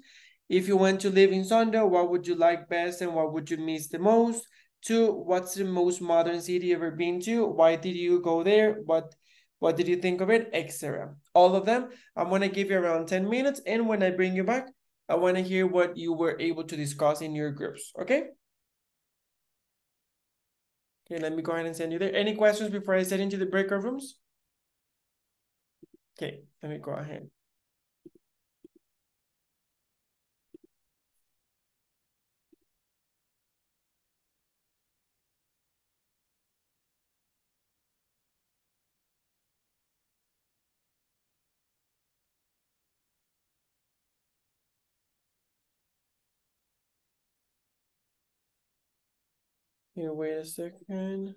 If you went to live in Sondo, what would you like best and what would you miss the most? 2, what's the most modern city you ever been to? Why did you go there? What did you think of it, etc. All of them. I'm gonna give you around 10 minutes, and when I bring you back, I want to hear what you were able to discuss in your groups. Okay? Okay, let me go ahead and send you there. Any questions before I send into the breakout rooms? Okay, let me go ahead. Here, wait a second.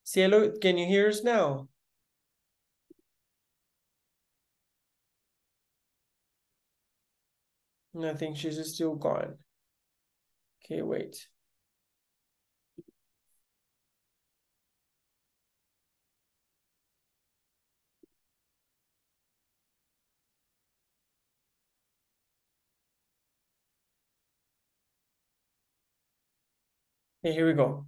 Cielo, can you hear us now? I think she's still gone. Okay, wait. Okay, here we go.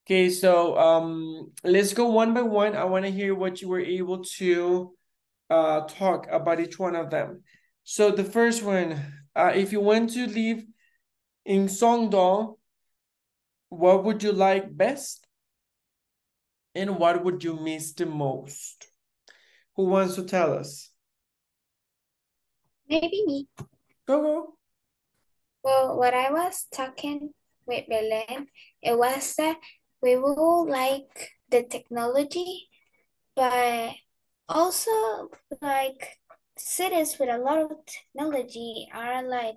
Okay, so let's go one by one. I want to hear what you were able to talk about each one of them. So the first one, if you went to live in Songdo, what would you like best? And what would you miss the most? Who wants to tell us? Maybe me. Go. Well, what I was talking with Belen, it was that we will like the technology, but also like cities with a lot of technology are like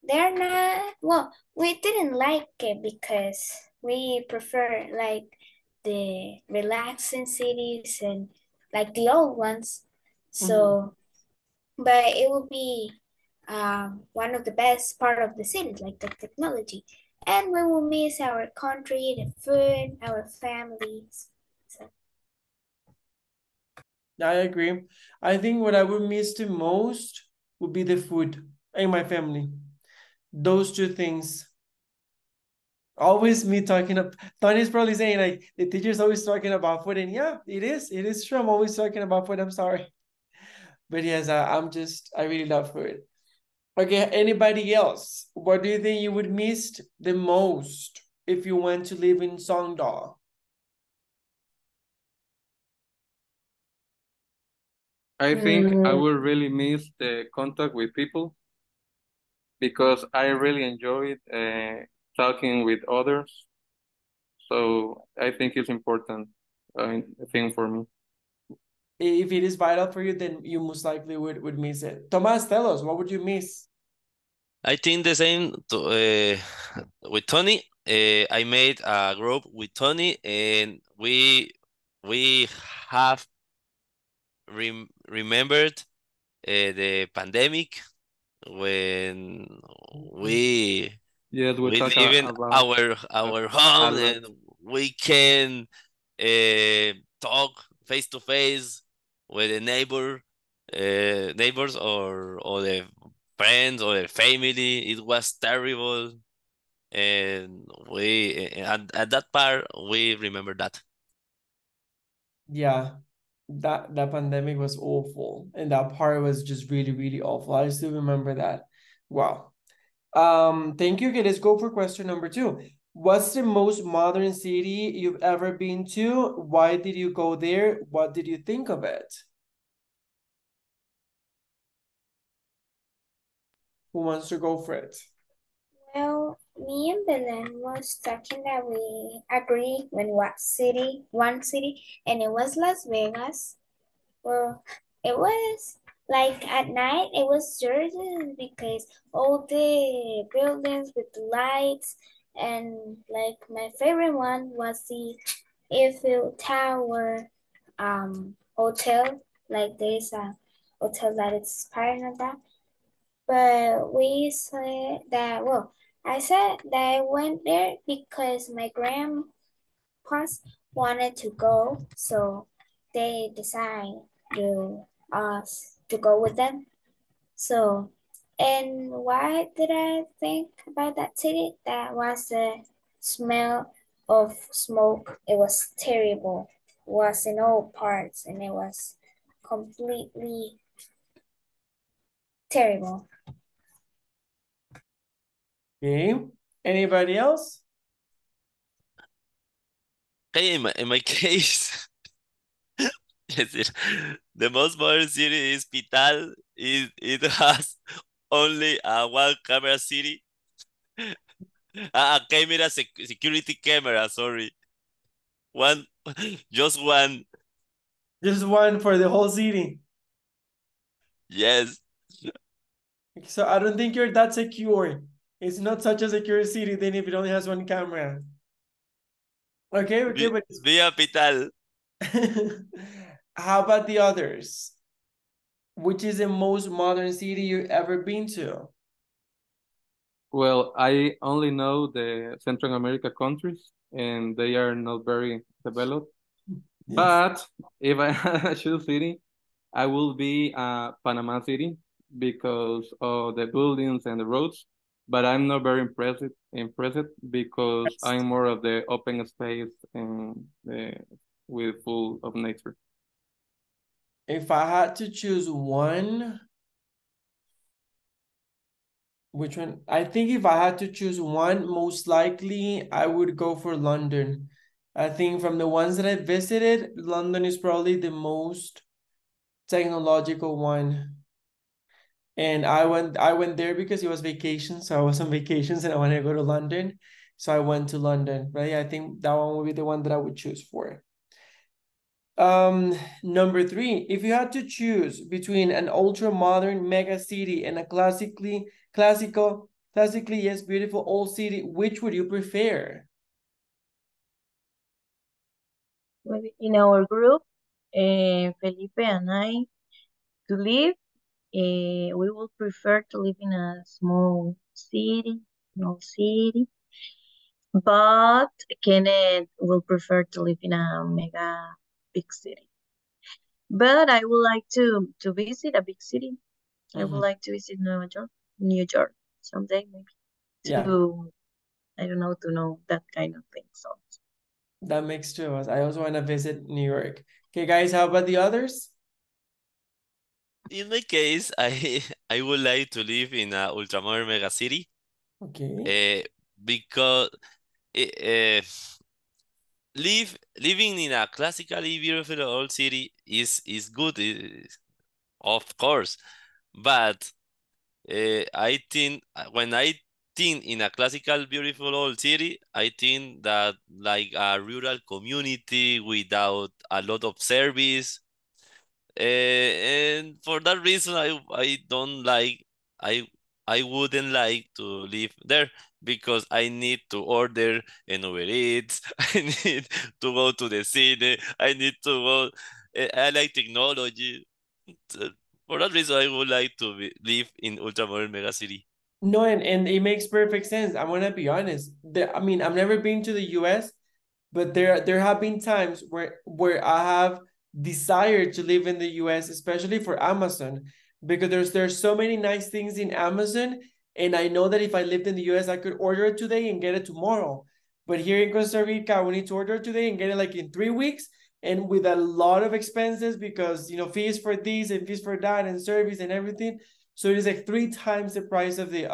they're not well, we didn't like it because we prefer like the relaxing cities and like the old ones. So but it will be one of the best part of the city, like the technology. And we will miss our country, the food, our families. So I agree. I think what I would miss the most would be the food and my family. Those 2 things. Always me talking up. Tony's probably saying like the teacher's always talking about food, and yeah, it is. It is true. I'm always talking about food. I'm sorry. But yes, I really love food. Okay, anybody else? What do you think you would miss the most if you went to live in Songdo? I think I will really miss the contact with people because I really enjoyed talking with others. So I think it's important thing for me. If it is vital for you, then you most likely would miss it. Tomas, tell us, what would you miss? I think the same with Tony. I made a group with Tony, and we have remembered the pandemic when we Yes, we we talk live in about our a home, lot. and we can talk face to face with the neighbors or the friends or the family. It was terrible, and we at that part we remember that. Yeah, that pandemic was awful, and that part was just really, really awful. I still remember that. Wow. Thank you. Okay, let's go for question number 2. What's the most modern city you've ever been to? Why did you go there? What did you think of it? Who wants to go for it? Well, me and Belen was talking that we agree when one city, and it was Las Vegas. Well, it was like at night, it was certain because all the buildings with the lights, and like my favorite one was the Eiffel Tower hotel. Like there's a hotel that is part of that. But we said that, well, I said that I went there because my grandpas wanted to go, so they decided to us to go with them. So, and why did I think about that city? That was the smell of smoke. It was terrible. It was in all parts, and it was completely terrible. Okay. Anybody else? Hey, in my case, the most modern city is Pital. It has only a one camera city. A camera security camera, sorry. One, just one. Just one for the whole city. Yes. So I don't think you're that secure. It's not such a secure city then if it only has one camera. Okay, but Via Pital. how about the others? Which is the most modern city you've ever been to? Well, I only know the Central America countries, and they are not very developed. Yes. But if I choose city, I will be Panama City because of the buildings and the roads. But I'm not very impressed because I'm more of the open space and with full of nature. If I had to choose one, which one? I think if I had to choose one, most likely I would go for London. I think from the ones that I visited, London is probably the most technological one. And I went there because it was vacation. So I was on vacations and I wanted to go to London. So I went to London, right? I think that one would be the one that I would choose for. Number 3, if you had to choose between an ultra modern mega city and a classically, yes, beautiful old city, which would you prefer? In our group, Felipe and I, to live, we would prefer to live in a small city, but Kenneth will prefer to live in a mega big city. But I would like to visit a big city. I would like to visit New York someday, maybe Yeah, I don't know, to know that kind of thing. So that makes 2 of us. I also want to visit New York. Okay, guys, how about the others? In my case, I would like to live in a ultramodern mega city. Okay. Because living in a classically beautiful old city is good, of course, but I think when I think in a classical beautiful old city, I think that like a rural community without a lot of service. And for that reason, I don't like I I wouldn't like to live there because I need to order an Uber Eats. I need to go to the cine. I need to go. I like technology. So for that reason, I would like to live in ultramodern mega city. No, and it makes perfect sense. I'm gonna be honest. I mean, I've never been to the US, but there have been times where I have desired to live in the US, especially for Amazon, because there's so many nice things in Amazon, and I know that if I lived in the US, I could order it today and get it tomorrow. But here in Costa Rica, we need to order it today and get it like in 3 weeks, and with a lot of expenses because, you know, fees for this and fees for that and service and everything. So it is like 3 times the price of the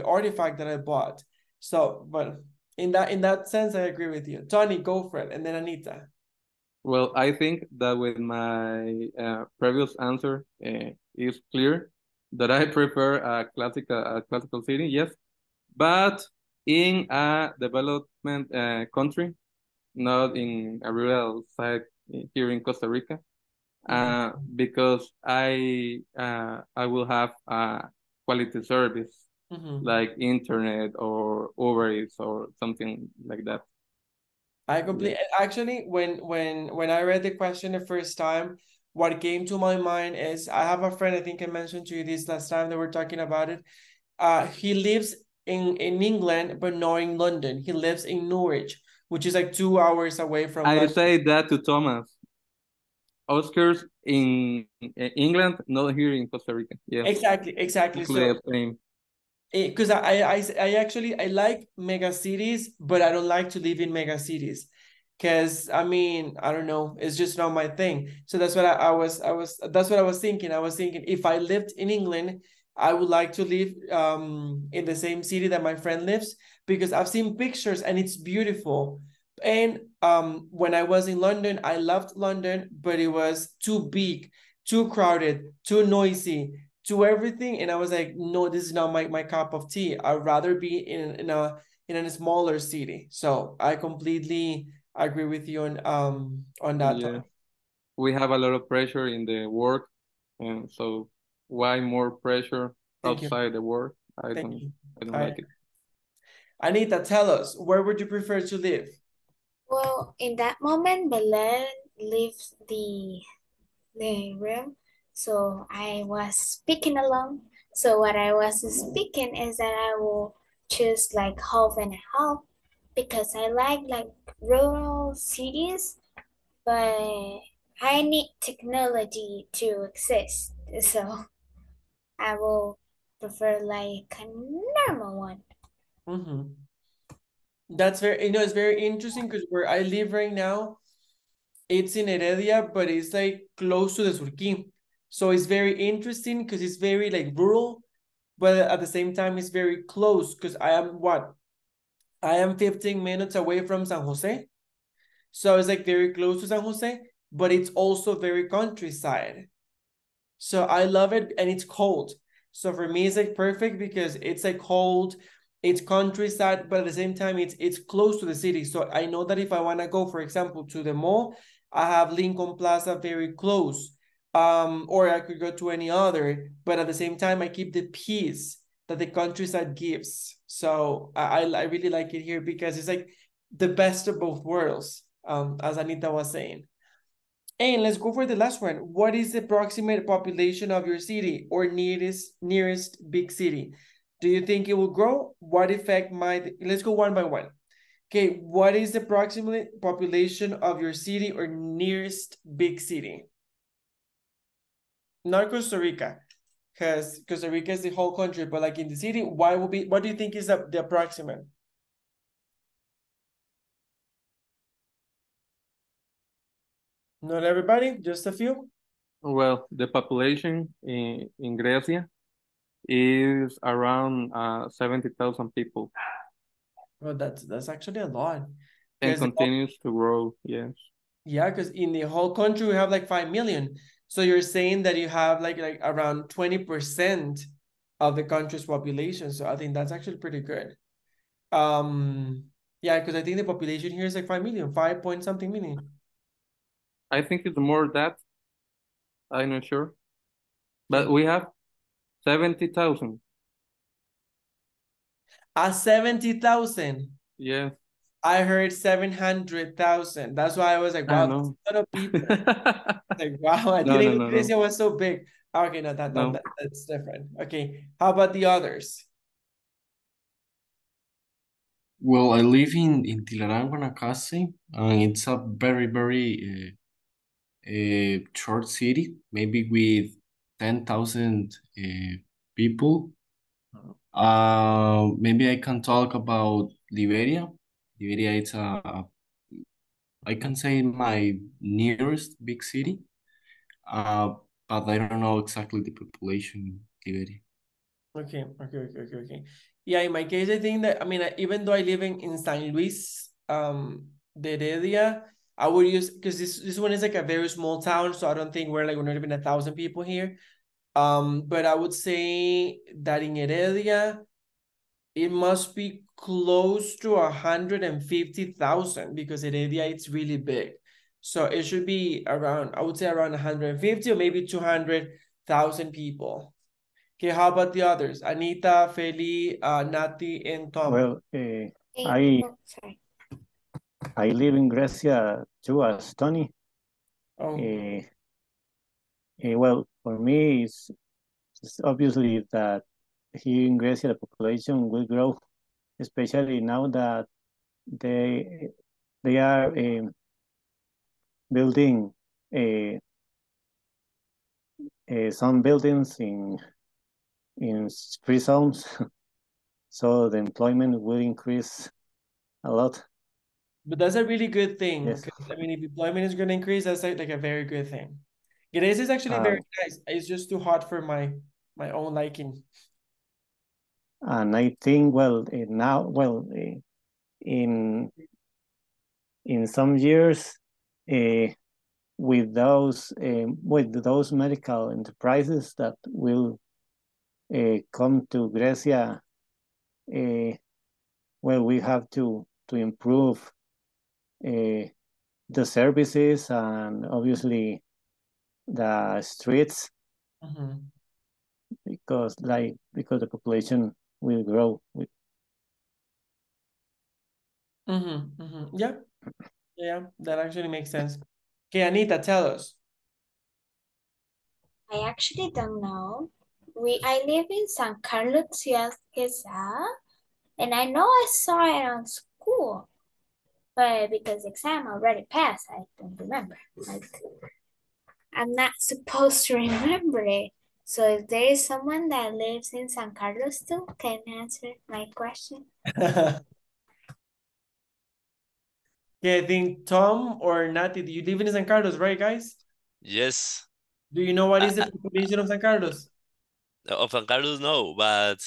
artifact that I bought. So, but in that sense, I agree with you. Tony, go for it, and then Anita. Well, I think that with my previous answer is clear that I prefer a classical city, yes, but in a development country, not in a rural site here in Costa Rica, because I will have quality service like internet or Uber Eats or something like that. I completely actually when I read the question the first time, what came to my mind is I have a friend, I think I mentioned to you this last time that we're talking about it. He lives in England, but not in London. He lives in Norwich, which is like 2 hours away from I London. say that to Thomas. Oscars in England, not here in Costa Rica. Yes. Exactly. So because I actually I like mega cities, but I don't like to live in mega cities. Because I mean, I don't know, it's just not my thing. So that's what I was that's what I was thinking. I was thinking if I lived in England, I would like to live in the same city that my friend lives because I've seen pictures and it's beautiful. And when I was in London, I loved London, but it was too big, too crowded, too noisy, to everything, and I was like, no, this is not my cup of tea. I'd rather be in a smaller city. So I completely agree with you on that. Yeah, we have a lot of pressure in the work, and so why more pressure outside the work? I don't like it. Anita, tell us, where would you prefer to live? Well, in that moment, Belen leaves the room, so I was speaking alone. So what I was speaking is that I will choose like half and half because I like rural cities, but I need technology to exist. So I will prefer like a normal one. That's very, it's very interesting because where I live right now, it's in Heredia, but it's like close to the Surquí. So it's very interesting because it's very like rural, but at the same time, it's very close because I am 15 minutes away from San Jose. So it's like very close to San Jose, but it's also very countryside. So I love it, and it's cold. So for me, it's like perfect because it's like cold, it's countryside, but at the same time, it's close to the city. So I know that if I want to go, for example, to the mall, I have Lincoln Plaza very close. Or I could go to any other, but at the same time, I keep the peace that the countryside gives. So I really like it here because it's like the best of both worlds, as Anita was saying. And let's go for the last one. What is the approximate population of your city or nearest big city? Do you think it will grow? What effect might, let's go one by one. Okay, what is the approximate population of your city or nearest big city? Not Costa Rica, because Costa Rica is the whole country, but like in the city, what do you think is the approximate? Not everybody, just a few? Well, the population in Grecia is around 70,000 people. Well, that's actually a lot. And continues to grow, yes. Yeah, because in the whole country we have like 5 million. So you're saying that you have like around 20% of the country's population. So I think that's actually pretty good. Yeah, because I think the population here is like 5 million, 5 point something million. I think it's more that. I'm not sure. But we have 70,000. 70,000. Yeah. I heard 700,000. That's why I was like, wow, that's a lot of people. Like, wow, I didn't even realize it was so big. Okay, no, that's different. Okay, how about the others? Well, I live in Tilarán, Guanacaste, and it's a very short city, maybe with 10,000 people. Maybe I can talk about Liberia. Liberia, it's a I can say my nearest big city, but I don't know exactly the population in Liberia. Okay. Yeah, in my case, I think that, I mean, even though I live in San Luis, the Heredia, I would use, because this one is like a very small town, so I don't think we're not even 1,000 people here. But I would say that in Heredia, it must be close to 150,000 because Heredia it's really big. So it should be around, I would say around 150 or maybe 200,000 people. Okay, how about the others? Anita, Feli, Nati, and Tom. Well, Sorry. I live in Grecia too, as Tony. Oh, Well, for me, it's obviously that here in Grecia the population will grow, especially now that they are building some buildings in free zones, so the employment will increase a lot. but that's a really good thing. Yes. 'Cause, I mean, if employment is going to increase, that's like a very good thing. Greece is actually very nice. It's just too hot for my own liking. And I think, well, now, well, in some years, with those medical enterprises that will come to Grecia, well, we have to improve the services and obviously the streets because the population will grow with. Yeah, that actually makes sense. Okay, Anita, tell us. I actually don't know. I live in San Carlos, Ciudad Quezada, and I know I saw it on school, but because exam already passed, I don't remember. Like, I'm not supposed to remember it. So if there is someone that lives in San Carlos too, can answer my question. Okay, I think Tom or Nati, do you live in San Carlos, right, guys? Yes. Do you know what is the population of San Carlos? Of San Carlos, no, but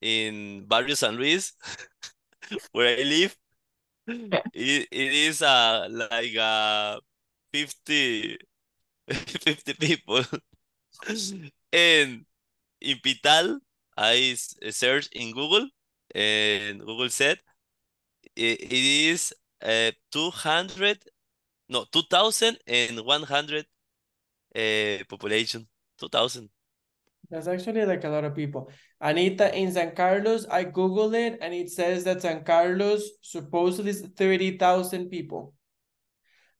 in Barrio San Luis, where I live, it is like 50, 50 people. And in Pital, I searched in Google, and Google said it is 200, no, 2,100 population. 2,000. That's actually like a lot of people. Anita, in San Carlos, I Googled it and it says that San Carlos supposedly is 30,000 people.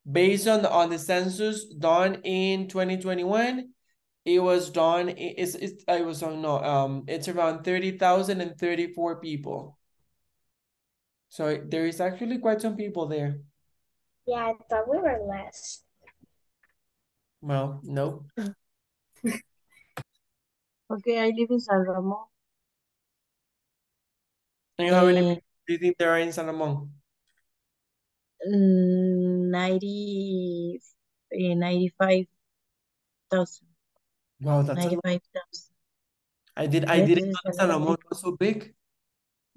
Based on the census done in 2021, it was done, it's around 30,034 people. So there is actually quite some people there. Yeah, I thought we were less. Well, no. Okay, I live in San Ramon. And how many people do you think there are in San Ramon? 95,000. Wow, that's 95,000. I didn't know that San Ramon was so big.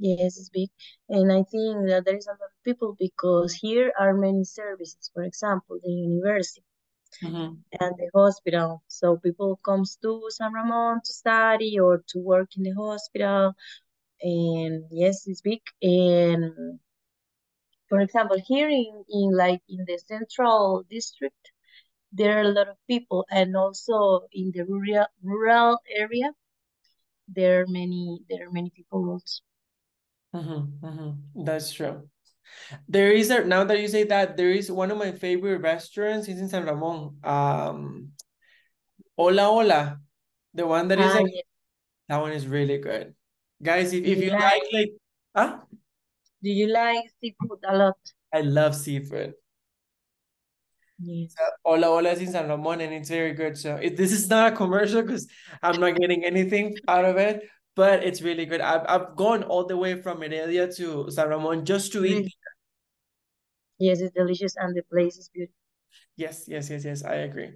Yes, it's big. And I think that there is a lot of people because here are many services. For example, the university and the hospital. So people comes to San Ramon to study or to work in the hospital. And yes, it's big. And for example, here in the central district, there are a lot of people, and also in the rural area, there are many people also. That's true. There is now that you say that, there is one of my favorite restaurants is in San Ramon. Hola Hola, the one that is like that one is really good. Guys, if you like do you like seafood a lot? I love seafood. Yes. Hola Hola is in San Ramon and it's very good. So this is not a commercial because I'm not getting anything out of it, but it's really good. I've gone all the way from Heredia to San Ramon just to eat. Yes, it's delicious and the place is beautiful. Yes, I agree.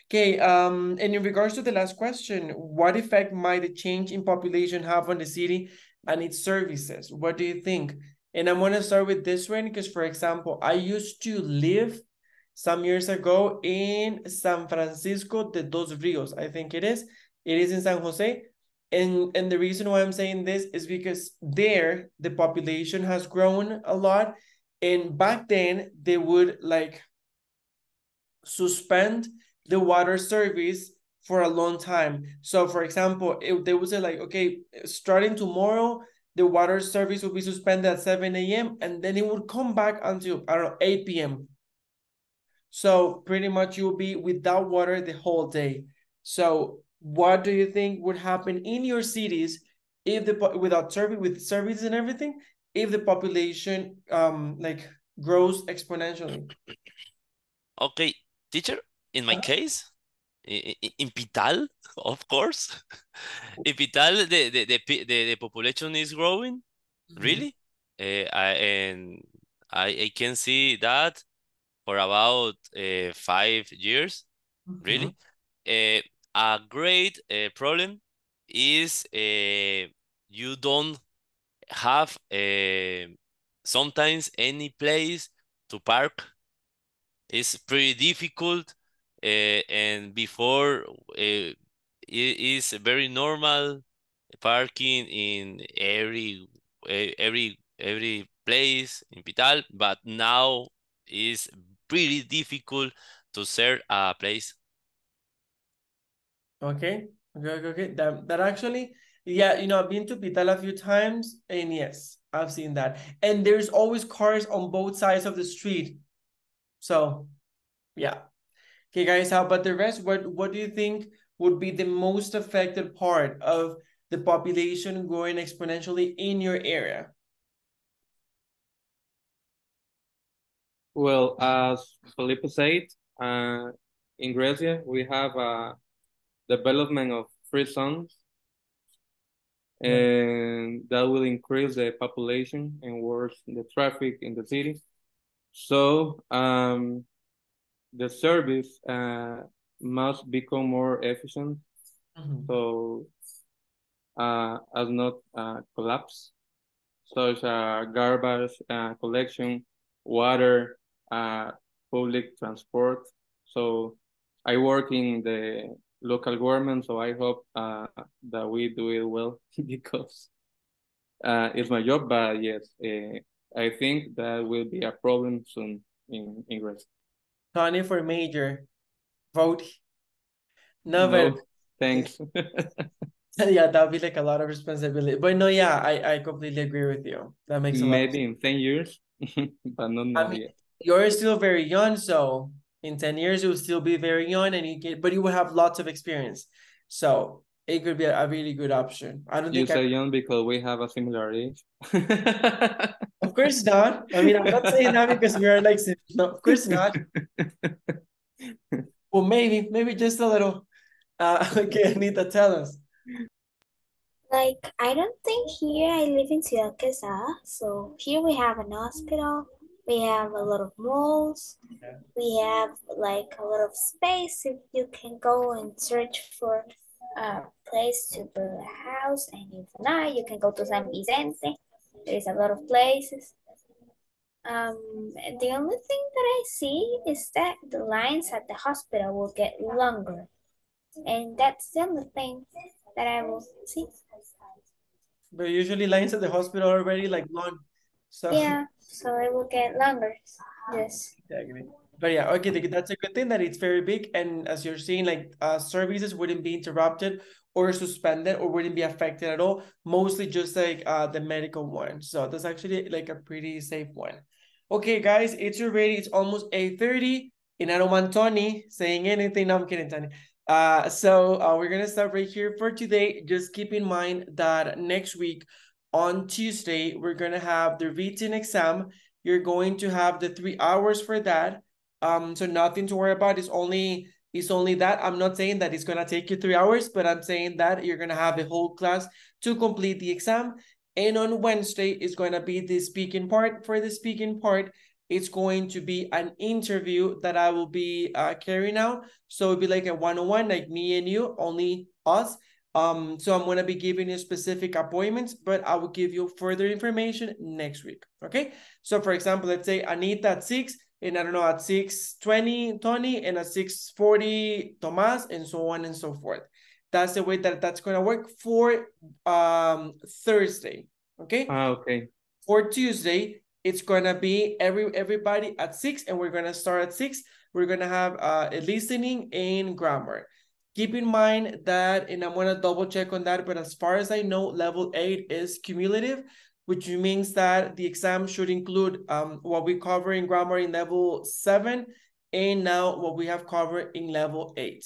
Okay, and in regards to the last question, what effect might the change in population have on the city and its services? What do you think? And I'm gonna start with this one because, for example, I used to live some years ago in San Francisco de Dos Rios, I think it is. It is in San Jose. And the reason why I'm saying this is because there the population has grown a lot. And back then they would like suspend the water service for a long time. So for example, if they would say like, okay, starting tomorrow, the water service will be suspended at 7 a.m. and then it would come back until, I don't know, 8 p.m. So pretty much you'll be without water the whole day. So what do you think would happen in your cities if the without service with services and everything, if the population like grows exponentially? Okay, teacher, in my case, in Pital, of course, in Pital, the population is growing, really. I can see that for about 5 years, really. A great problem is you don't have sometimes any place to park. It's pretty difficult, and before it is very normal parking in every place in Pital, but now it's pretty difficult to serve a place. Okay. That actually, yeah, you know, I've been to Pital a few times, and yes, I've seen that. And there's always cars on both sides of the street. So, yeah. Okay, guys, how about the rest? What do you think would be the most affected part of the population growing exponentially in your area? Well, as Felipe said, in Grecia, we have a development of free zones, and that will increase the population and worsen the traffic in the city. So the service must become more efficient, so as not collapse, such as garbage collection, water, public transport. So I work in the local government, so I hope that we do it well because it's my job. But yes, I think that will be a problem soon in Greece. Tony for major. Vote. No, thanks. Yeah, that would be like a lot of responsibility. But no, yeah, I completely agree with you. That makes a lot of sense. Maybe in 10 years, but not now yet. You're still very young, so in 10 years you'll still be very young and but you will have lots of experience. So it could be a really good option. I don't You think say young because we have a similar age. Of course not. I mean, I'm not saying that because we are like, no, of course not. Well, maybe just a little. Okay, Anita, tell us. Like, I don't think here I live in Ciudad Quesada. So here we have an hospital. We have a lot of malls. We have like a lot of space. If you can go and search for a place to build a house, and if not, you can go to San Vicente. There's a lot of places. The only thing that I see is that the lines at the hospital will get longer. And that's the only thing that I will see. But usually lines at the hospital are already like long. So yeah, so it will get longer. Yes. Exactly. But yeah, okay, that's a good thing that it's very big. And as you're seeing, like services wouldn't be interrupted or suspended or wouldn't be affected at all. Mostly just like the medical one. So that's actually like a pretty safe one. Okay, guys, it's already, it's almost 8:30. And I don't want Tony saying anything. No, I'm kidding, Tony. So we're gonna stop right here for today. Just keep in mind that next week on Tuesday, we're gonna have the written exam. You're going to have the 3 hours for that. So nothing to worry about. It's only that. I'm not saying that it's gonna take you 3 hours, but I'm saying that you're gonna have the whole class to complete the exam. And on Wednesday is gonna be the speaking part. For the speaking part, it's going to be an interview that I will be carrying out. So it'll be like a one-on-one, like me and you, only us. So I'm going to be giving you specific appointments, but I will give you further information next week. Okay. So for example, let's say Anita at 6, and I don't know, at 6:20, Tony, and at 6:40, Tomas, and so on and so forth. That's the way that that's going to work for Thursday. Okay. Okay. For Tuesday, it's gonna be everybody at 6, and we're gonna start at 6. We're gonna have a listening and grammar. Keep in mind that, and I'm gonna double check on that, but as far as I know, level 8 is cumulative, which means that the exam should include what we cover in grammar in level 7, and now what we have covered in level 8.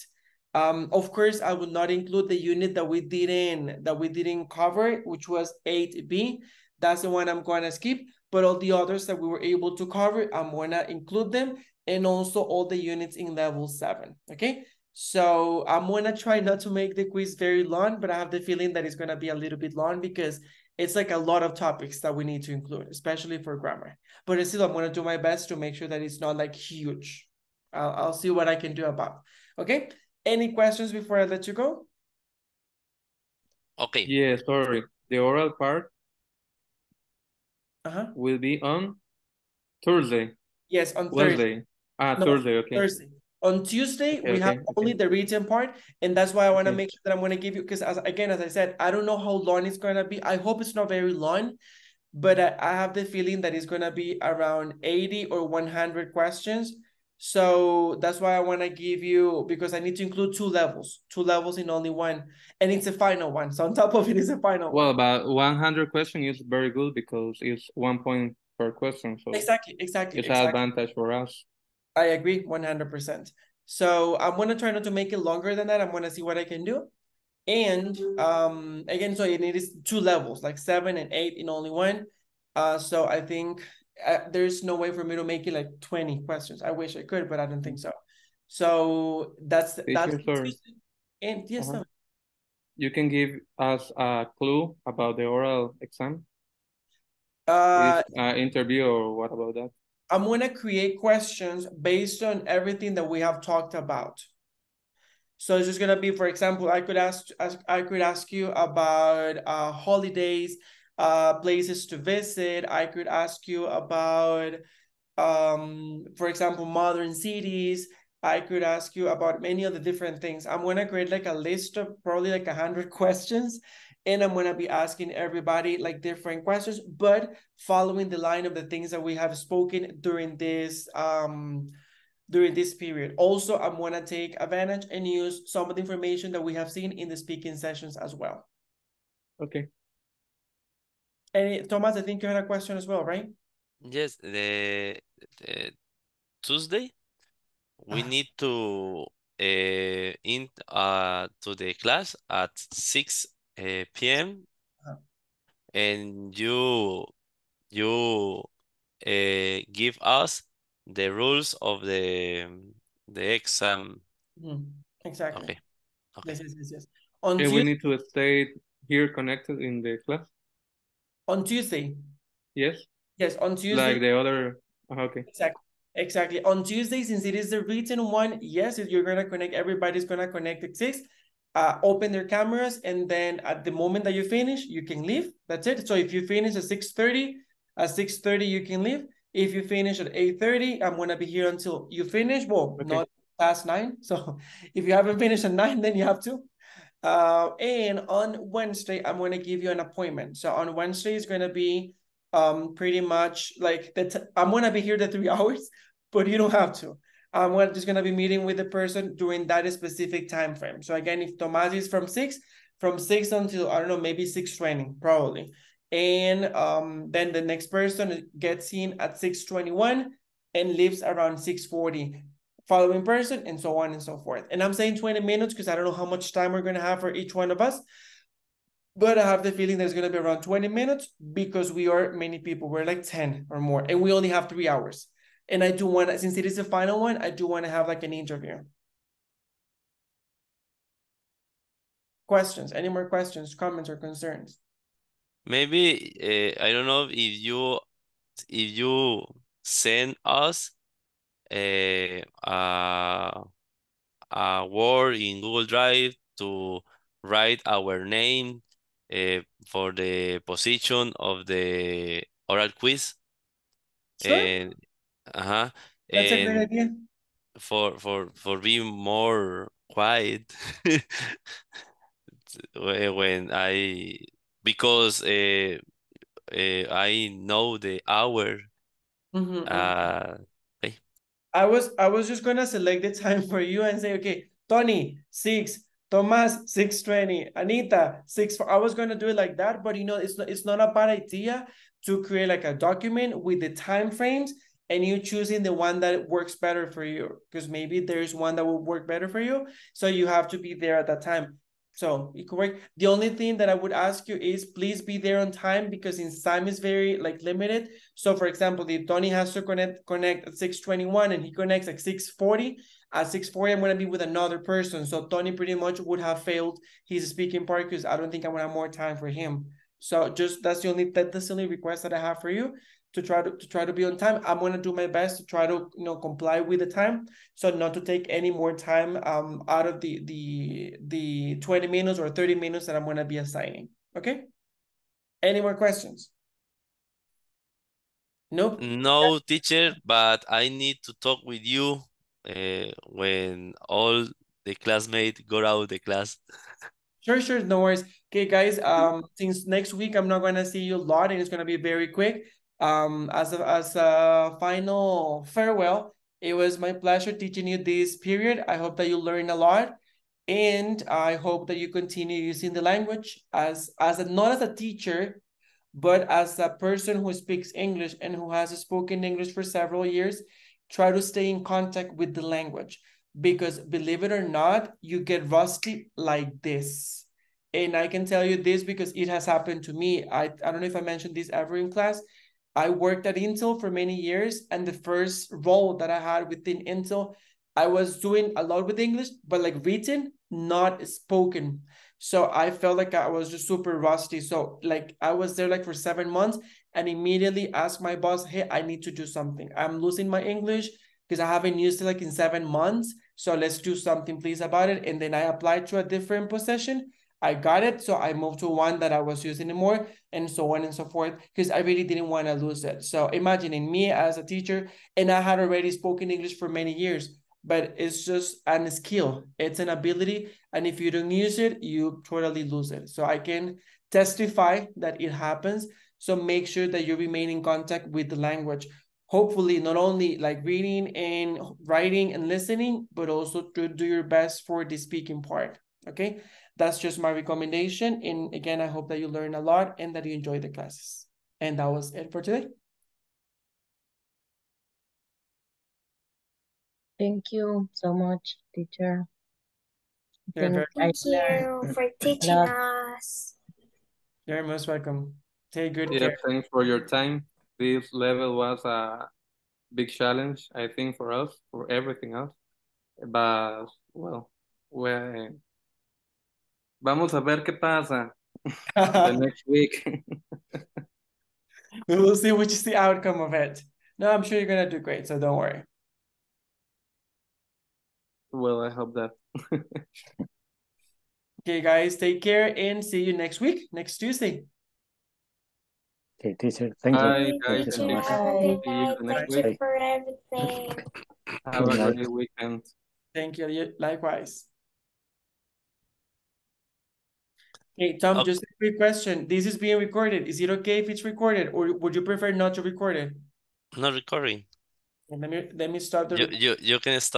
Of course, I will not include the unit that we didn't cover, which was 8B. That's the one I'm going to skip, but all the others that we were able to cover, I'm going to include them, and also all the units in level 7, okay? So I'm going to try not to make the quiz very long, but I have the feeling that it's going to be a little bit long because it's like a lot of topics that we need to include, especially for grammar. But still, I'm going to do my best to make sure that it's not like huge. I'll see what I can do about, okay? Any questions before I let you go? Okay. Yeah, sorry. The oral part Uh-huh. will be on Thursday. Yes, on Wednesday. Thursday. No, Thursday, okay. Thursday. On Tuesday, Okay, we have okay, only okay. the written part, and that's why I want to Okay. make sure that I'm going to give you, because as I said, I don't know how long it's going to be. I hope it's not very long, but I have the feeling that it's going to be around 80 or 100 questions. So that's why I want to give you, because I need to include two levels in only one, and it's a final one. So on top of it is a final Well, one. but 100 question is very good because it's 1 point per question. So Exactly. it's an Exactly. advantage for us. I agree 100%. So I'm going to try not to make it longer than that. I'm going to see what I can do. And again, so it is two levels, like 7 and 8 in only one. So I think there's no way for me to make it like 20 questions. I wish I could, but I don't think so. So that's Teacher, sorry. And yes, no. You can give us a clue about the oral exam? Uh, Is interview or what about that? I'm going to create questions based on everything that we have talked about. So it's just gonna be, for example, I could ask you about holidays, places to visit. I could ask you about, for example, modern cities. I could ask you about many of the different things. I'm gonna create like a list of probably like 100 questions, and I'm gonna be asking everybody like different questions, but following the line of the things that we have spoken during this period. Also, I'm going to take advantage and use some of the information that we have seen in the speaking sessions as well. Okay. And Thomas, I think you had a question as well, right? Yes, the Tuesday we need to to the class at 6 p.m. and you give us the rules of the exam. Exactly. Okay. Okay. Yes. And we need to stay here connected in the class? On Tuesday. Yes? Yes, on Tuesday. Like the other, okay. Exactly. On Tuesday, since it is the written one, yes, if you're going to connect, everybody's going to connect at 6. Open their cameras, and then at the moment that you finish, you can leave. That's it. So if you finish at 6:30, you can leave. If you finish at 8:30, I'm going to be here until you finish. Well, Okay. not past 9. So if you haven't finished at 9, then you have to. And on Wednesday, I'm going to give you an appointment. So on Wednesday is going to be pretty much like that. I'm going to be here the 3 hours, but you don't have to. I'm just going to be meeting with the person during that specific time frame. So again, if Tomas is from 6 until, I don't know, maybe 6:20, probably. And then the next person gets in at 6:21 and leaves around 6:40. Following person, and so on and so forth. And I'm saying 20 minutes because I don't know how much time we're going to have for each one of us. But I have the feeling there's going to be around 20 minutes because we are many people. We're like 10 or more, and we only have 3 hours. And I do want to, since it is the final one, I do want to have like an interview. Questions? Any more questions, comments, or concerns? Maybe I don't know if you send us a word in Google Drive to write our name for the position of the oral quiz. Sure. And That's a great and idea. for being more quiet when because I know the hour. Okay. I was just gonna select the time for you and say, okay, Tony, 6, Tomas, 6:20, Anita, 6. I was gonna do it like that, but it's not a bad idea to create like a document with the time frames and you choosing the one that works better for you, because maybe there's one that will work better for you. So you have to be there at that time. So it could work. The only thing that I would ask you is please be there on time, because since time is very like limited. So for example, if Tony has to connect at 6:21 and he connects at 6:40, at 6:40, I'm going to be with another person. So Tony pretty much would have failed his speaking part because I don't think I'm going to have more time for him. So just that's the only request that I have for you, to try to be on time. I'm going to do my best to try to comply with the time, so not to take any more time out of the 20 minutes or 30 minutes that I'm going to be assigning. Okay, any more questions? Nope. No, teacher, but I need to talk with you when all the classmates go out the class. Sure, no worries. Okay, guys, since next week I'm not gonna see you a lot and it's gonna be very quick. As a final farewell, it was my pleasure teaching you this period. I hope that you learn a lot, and I hope that you continue using the language not as a teacher, but as a person who speaks English and who has spoken English for several years. Try to stay in contact with the language, because believe it or not, you get rusty like this. And I can tell you this because it has happened to me. I don't know if I mentioned this ever in class. I worked at Intel for many years, and the first role that I had within Intel, I was doing a lot with English, but like written, not spoken. So I felt like I was just super rusty. So like I was there like for 7 months and immediately asked my boss, hey, I need to do something. I'm losing my English because I haven't used it like in 7 months. So let's do something please about it. And then I applied to a different position. I got it. So I moved to one that I was using it more, and so on and so forth, because I really didn't want to lose it. So imagining me as a teacher, and I had already spoken English for many years, but it's just a skill. It's an ability. And if you don't use it, you totally lose it. So I can testify that it happens. So make sure that you remain in contact with the language. Hopefully, not only like reading and writing and listening, but also to do your best for the speaking part. Okay, that's just my recommendation. And again, I hope that you learn a lot and that you enjoy the classes. And that was it for today. Thank you so much, teacher. You're very Thank you for teaching us. You're most welcome. Take good Yeah, care. thanks for your time. This level was a big challenge, I think, for us, for everything else. But, well, vamos a ver qué pasa the next week. We will see which is the outcome of it. No, I'm sure you're gonna do great, so don't worry. Well, I hope that. Okay, guys, take care and see you next week, next Tuesday. Okay, teacher, thank you. Bye, Thank you guys. so much. Have a good See you night. the next Thank you week. for everything. Have Good a night. great weekend. Thank you. Likewise. Hey, Tom, Okay. just a quick question. This is being recorded. Is it okay if it's recorded, or would you prefer not to record it? Not recording. Let me stop the recording. You can stop.